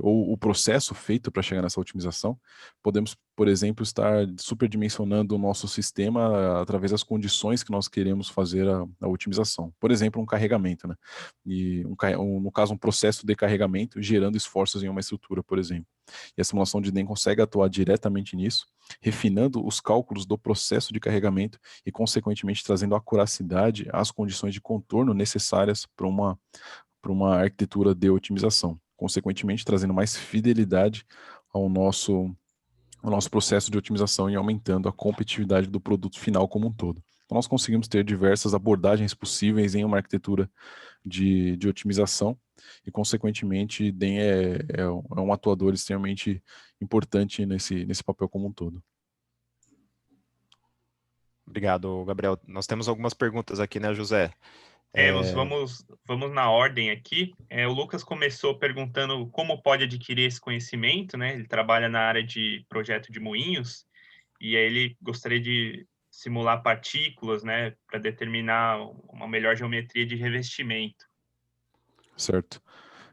ou o processo feito para chegar nessa otimização. Podemos, por exemplo, estar superdimensionando o nosso sistema através das condições que nós queremos fazer a otimização. Por exemplo, um carregamento, né? E no caso, um processo de carregamento gerando esforços em uma estrutura, por exemplo. E a simulação de DEM consegue atuar diretamente nisso, refinando os cálculos do processo de carregamento e, consequentemente, trazendo acuracidade às condições de contorno necessárias para uma arquitetura de otimização. Consequentemente, trazendo mais fidelidade ao nosso processo de otimização e aumentando a competitividade do produto final como um todo. Então, nós conseguimos ter diversas abordagens possíveis em uma arquitetura de otimização e, consequentemente, DEM é um atuador extremamente importante nesse papel como um todo. Obrigado, Gabriel. Nós temos algumas perguntas aqui, né, José? Vamos na ordem aqui. O Lucas começou perguntando como pode adquirir esse conhecimento, né? Ele trabalha na área de projeto de moinhos e aí ele gostaria de simular partículas, né, para determinar uma melhor geometria de revestimento. Certo.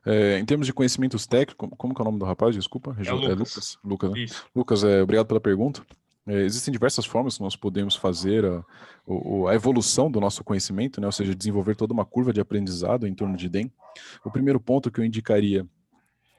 Em termos de conhecimentos técnicos, como que é o nome do rapaz? Desculpa. É o Lucas. Lucas, né? Isso. Lucas, obrigado pela pergunta. Existem diversas formas que nós podemos fazer a evolução do nosso conhecimento, né? Ou seja, desenvolver toda uma curva de aprendizado em torno de DEM. O primeiro ponto que eu indicaria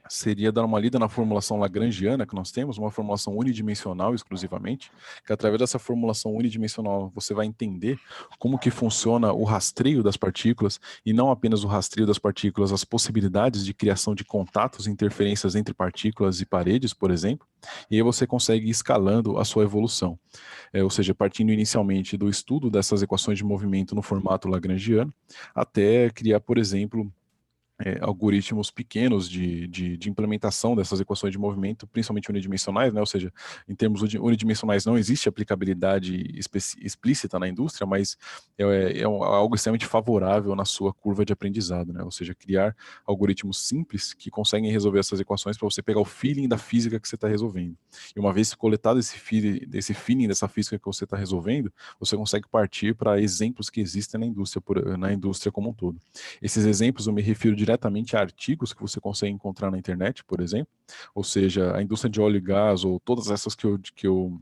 seria dar uma lida na formulação lagrangiana que nós temos, uma formulação unidimensional exclusivamente, que através dessa formulação unidimensional você vai entender como que funciona o rastreio das partículas, e não apenas o rastreio das partículas, as possibilidades de criação de contatos e interferências entre partículas e paredes, por exemplo, e aí você consegue ir escalando a sua evolução. Ou seja, partindo inicialmente do estudo dessas equações de movimento no formato lagrangiano, até criar, por exemplo, algoritmos pequenos de implementação dessas equações de movimento, principalmente unidimensionais, né? Ou seja, em termos unidimensionais não existe aplicabilidade explícita na indústria, mas algo extremamente favorável na sua curva de aprendizado, né? Ou seja, criar algoritmos simples que conseguem resolver essas equações para você pegar o feeling da física que você está resolvendo. E uma vez coletado esse feeling dessa física que você está resolvendo, você consegue partir para exemplos que existem na indústria como um todo. Esses exemplos eu me refiro diretamente a artigos que você consegue encontrar na internet, por exemplo, ou seja, a indústria de óleo e gás, ou todas essas que eu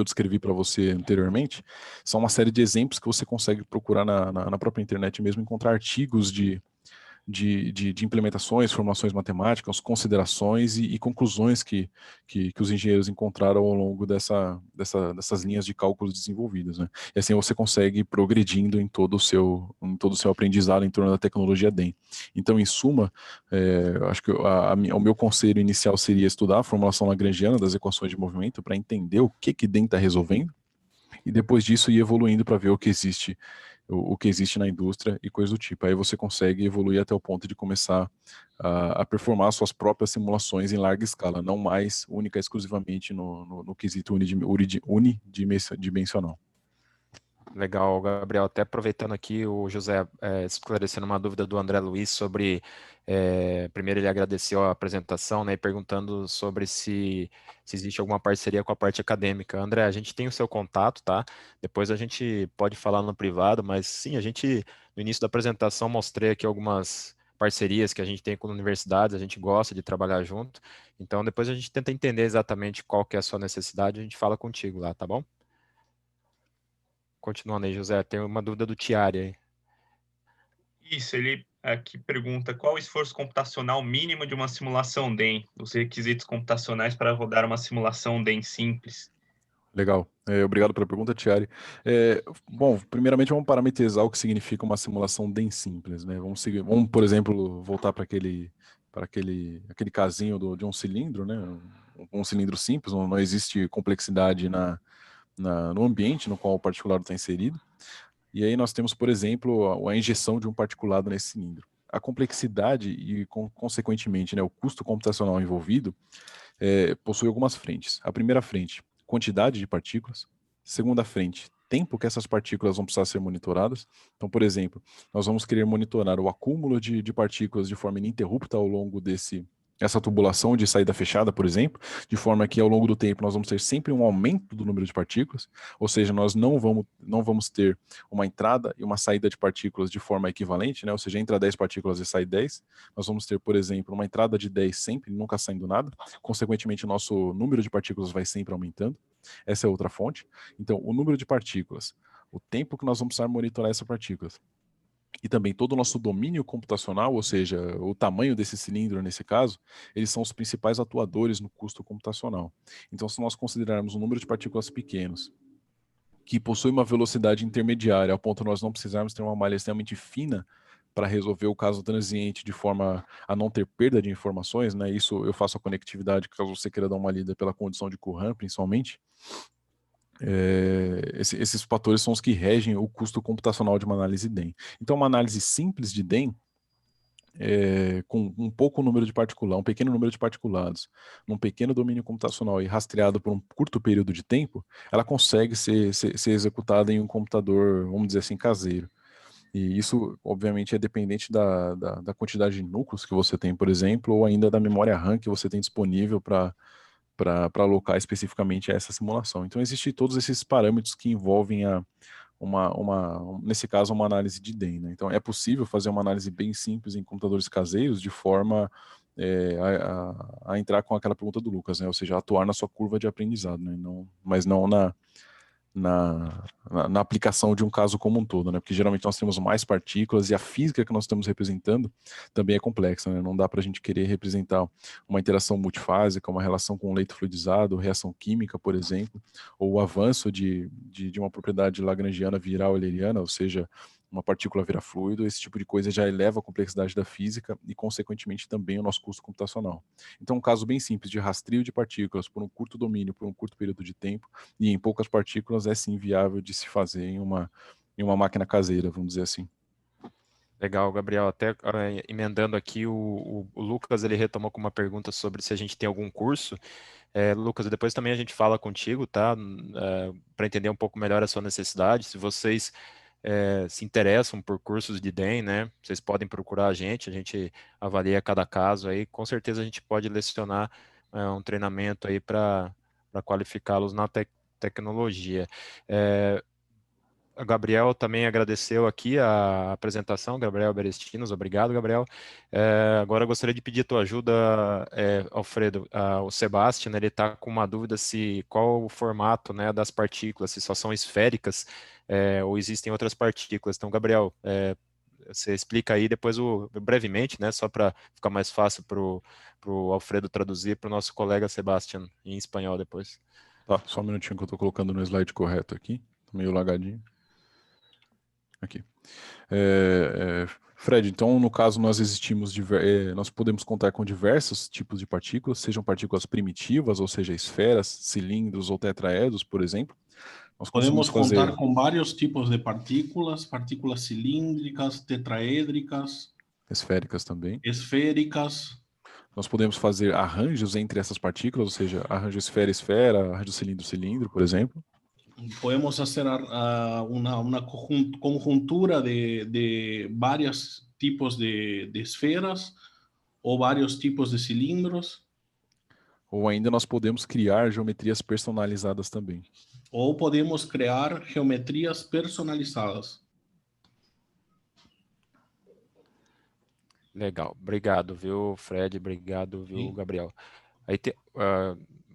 descrevi para você anteriormente, são uma série de exemplos que você consegue procurar na própria internet mesmo, encontrar artigos de implementações, formulações matemáticas, considerações e conclusões que os engenheiros encontraram ao longo dessas linhas de cálculos desenvolvidas, né? E assim você consegue ir progredindo em todo o seu aprendizado em torno da tecnologia DEM. Então, em suma, acho que o meu conselho inicial seria estudar a formulação lagrangiana das equações de movimento para entender o que DEM está resolvendo, e depois disso ir evoluindo para ver o que existe na indústria e coisa do tipo. Aí você consegue evoluir até o ponto de começar a performar suas próprias simulações em larga escala, não mais única e exclusivamente no quesito unidimensional. Legal, Gabriel. Até aproveitando aqui, o José esclarecendo uma dúvida do André Luiz sobre... primeiro ele agradeceu a apresentação, né, e perguntando sobre se existe alguma parceria com a parte acadêmica. André, a gente tem o seu contato, tá? Depois a gente pode falar no privado, mas sim, no início da apresentação, mostrei aqui algumas parcerias que a gente tem com universidades, a gente gosta de trabalhar junto. Então, depois a gente tenta entender exatamente qual que é a sua necessidade, a gente fala contigo lá, tá bom? Continuando aí, José, tem uma dúvida do Tiari aí. Isso, ele aqui pergunta qual o esforço computacional mínimo de uma simulação DEM, os requisitos computacionais para rodar uma simulação DEM simples. Legal. Obrigado pela pergunta, Tiari. Bom, primeiramente vamos parametrizar o que significa uma simulação DEM simples, né? Vamos, por exemplo, voltar para aquele casinho de um cilindro, né? Um cilindro simples, não existe complexidade no ambiente no qual o particulado está inserido. E aí nós temos, por exemplo, a injeção de um particulado nesse cilindro. A complexidade e, consequentemente, né, o custo computacional envolvido possui algumas frentes. A primeira frente, quantidade de partículas. Segunda frente, tempo que essas partículas vão precisar ser monitoradas. Então, por exemplo, nós vamos querer monitorar o acúmulo de partículas de forma ininterrupta ao longo essa tubulação de saída fechada, por exemplo, de forma que ao longo do tempo nós vamos ter sempre um aumento do número de partículas, ou seja, nós não vamos ter uma entrada e uma saída de partículas de forma equivalente, né? Ou seja, entra 10 partículas e sai 10. Nós vamos ter, por exemplo, uma entrada de 10 sempre, nunca saindo nada. Consequentemente, o nosso número de partículas vai sempre aumentando. Essa é outra fonte. Então, o número de partículas, o tempo que nós vamos precisar monitorar essas partículas, e também todo o nosso domínio computacional, ou seja, o tamanho desse cilindro nesse caso, eles são os principais atuadores no custo computacional. Então, se nós considerarmos um número de partículas pequenos, que possui uma velocidade intermediária, ao ponto de nós não precisarmos ter uma malha extremamente fina para resolver o caso transiente de forma a não ter perda de informações, né? Isso eu faço a conectividade, caso você queira dar uma lida pela condição de Courant, principalmente. Esses fatores são os que regem o custo computacional de uma análise DEM. Então, uma análise simples de DEM, com um pouco número de partículas, um pequeno número de particulados, num pequeno domínio computacional e rastreado por um curto período de tempo, ela consegue ser executada em um computador, vamos dizer assim, caseiro. E isso, obviamente, é dependente da quantidade de núcleos que você tem, por exemplo, ou ainda da memória RAM que você tem disponível para alocar especificamente a essa simulação. Então, existem todos esses parâmetros que envolvem nesse caso, uma análise de DEM. Né? Então, é possível fazer uma análise bem simples em computadores caseiros de forma a entrar com aquela pergunta do Lucas, né? Ou seja, atuar na sua curva de aprendizado, né? Mas não na aplicação de um caso como um todo, né? Porque geralmente nós temos mais partículas e a física que nós estamos representando também é complexa, né? Não dá para a gente querer representar uma interação multifásica, uma relação com leito fluidizado, reação química, por exemplo, ou o avanço de uma propriedade lagrangiana virar euleriana, ou seja, uma partícula vira fluido. Esse tipo de coisa já eleva a complexidade da física e, consequentemente, também o nosso custo computacional. Então, um caso bem simples de rastreio de partículas por um curto domínio, por um curto período de tempo, e em poucas partículas é sim viável de se fazer em uma máquina caseira, vamos dizer assim. Legal, Gabriel. Até emendando aqui, o Lucas ele retomou com uma pergunta sobre se a gente tem algum curso. Lucas, depois também a gente fala contigo, tá? Para entender um pouco melhor a sua necessidade. Se vocês se interessam por cursos de DEM, né? Vocês podem procurar a gente avalia cada caso aí. Com certeza a gente pode lecionar um treinamento aí para qualificá-los na tecnologia. A Gabriel também agradeceu aqui a apresentação, Gabriel Berestinos, obrigado, Gabriel. Agora eu gostaria de pedir a tua ajuda, Alfredo. O Sebastian, ele está com uma dúvida se qual o formato, né, das partículas, se só são esféricas, ou existem outras partículas. Então, Gabriel, você explica aí depois brevemente, né, só para ficar mais fácil para o Alfredo traduzir para o nosso colega Sebastian em espanhol depois. Tá, só um minutinho que eu estou colocando no slide correto aqui, tô meio lagadinho. Aqui. Fred, então no caso nós podemos contar com diversos tipos de partículas, sejam partículas primitivas, ou seja, esferas, cilindros ou tetraedros, por exemplo. Nós Podemos fazer contar com vários tipos de partículas cilíndricas, tetraédricas, esféricas também. esféricas. Nós podemos fazer arranjos entre essas partículas, ou seja, arranjo esfera-esfera, arranjo cilindro-cilindro, por exemplo. Podemos hacer una conjuntura de varios tipos de esferas o varios tipos de cilindros. Ou ainda nós podemos criar geometrias personalizadas também. Ou podemos criar geometrias personalizadas. Legal, obrigado, viu, Fred? Obrigado, viu, Sim. Gabriel? Aí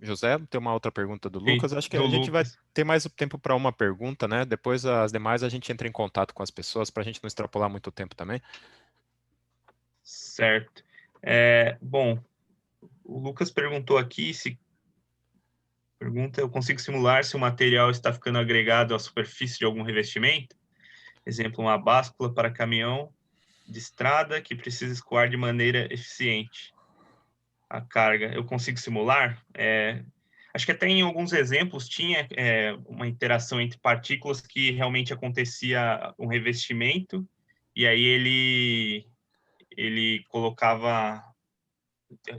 José, tem uma outra pergunta do Ok, Lucas. Acho que do a gente vai Lucas. ter mais tempo para uma pergunta, né? Depois as demais a gente entra em contato com as pessoas para a gente não extrapolar muito tempo também. Certo. Bom, o Lucas perguntou aqui eu consigo simular se o material está ficando agregado à superfície de algum revestimento? Exemplo, uma báscula para caminhão de estrada que precisa escoar de maneira eficiente a carga. Eu consigo simular? Acho que até em alguns exemplos tinha uma interação entre partículas que realmente acontecia um revestimento e aí ele colocava,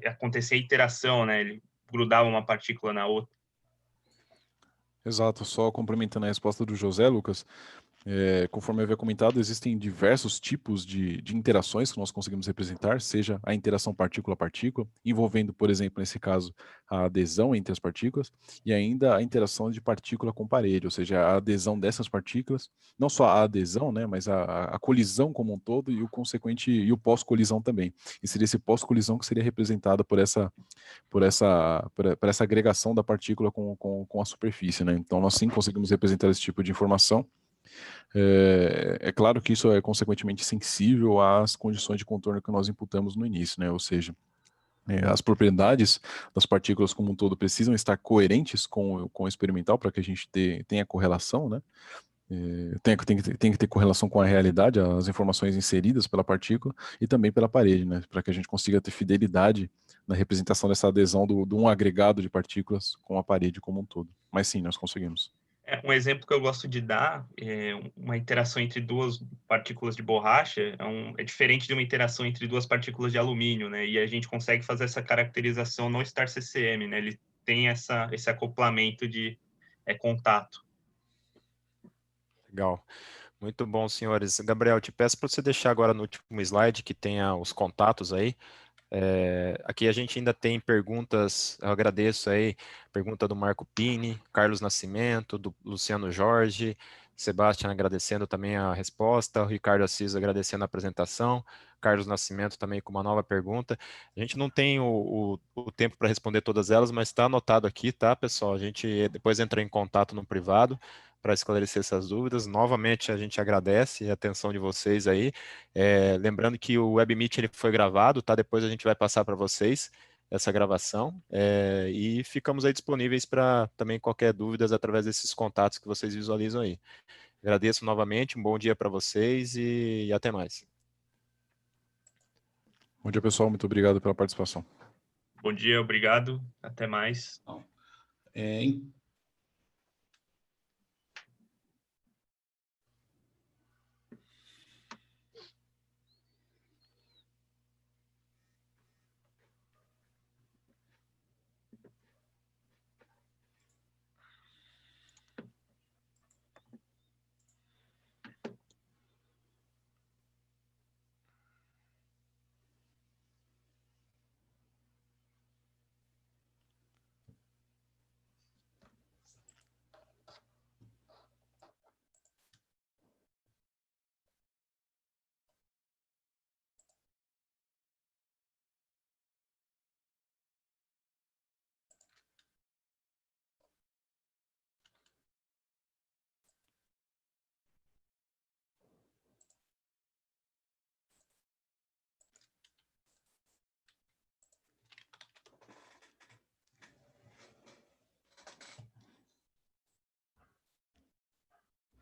acontecia a interação, né? Ele grudava uma partícula na outra. Exato, só complementando a resposta do José, Lucas, conforme eu havia comentado, existem diversos tipos de interações que nós conseguimos representar, seja a interação partícula-partícula, envolvendo, por exemplo, nesse caso, a adesão entre as partículas, e ainda a interação de partícula com parede, ou seja, a adesão dessas partículas, não só a adesão, né, mas a colisão como um todo e o consequente e o pós-colisão também. E seria esse pós-colisão que seria representado por essa agregação da partícula com a superfície, né? Então, nós sim conseguimos representar esse tipo de informação. É claro que isso é consequentemente sensível às condições de contorno que nós imputamos no início, né? Ou seja, as propriedades das partículas como um todo precisam estar coerentes com o experimental para que a gente tenha correlação, né? Tem que ter correlação com a realidade, as informações inseridas pela partícula e também pela parede, né? Para que a gente consiga ter fidelidade na representação dessa adesão de um agregado de partículas com a parede como um todo. Mas sim, nós conseguimos. Um exemplo que eu gosto de dar é uma interação entre duas partículas de borracha é diferente de uma interação entre duas partículas de alumínio, né? E a gente consegue fazer essa caracterização no Star CCM, né? Ele tem esse acoplamento de contato. Legal. Muito bom, senhores. Gabriel, te peço para você deixar agora no último slide que tenha os contatos aí. Aqui a gente ainda tem perguntas, eu agradeço aí, pergunta do Marco Pini, Carlos Nascimento, do Luciano Jorge, Sebastião agradecendo também a resposta, o Ricardo Assis agradecendo a apresentação, Carlos Nascimento também com uma nova pergunta. A gente não tem o tempo para responder todas elas, mas está anotado aqui, tá, pessoal? A gente depois entra em contato no privado para esclarecer essas dúvidas. Novamente, a gente agradece a atenção de vocês aí. Lembrando que o WebMeet ele foi gravado, tá? Depois a gente vai passar para vocês essa gravação e ficamos aí disponíveis para também qualquer dúvidas através desses contatos que vocês visualizam aí. Agradeço novamente, um bom dia para vocês e até mais. Bom dia, pessoal. Muito obrigado pela participação. Bom dia, obrigado. Até mais.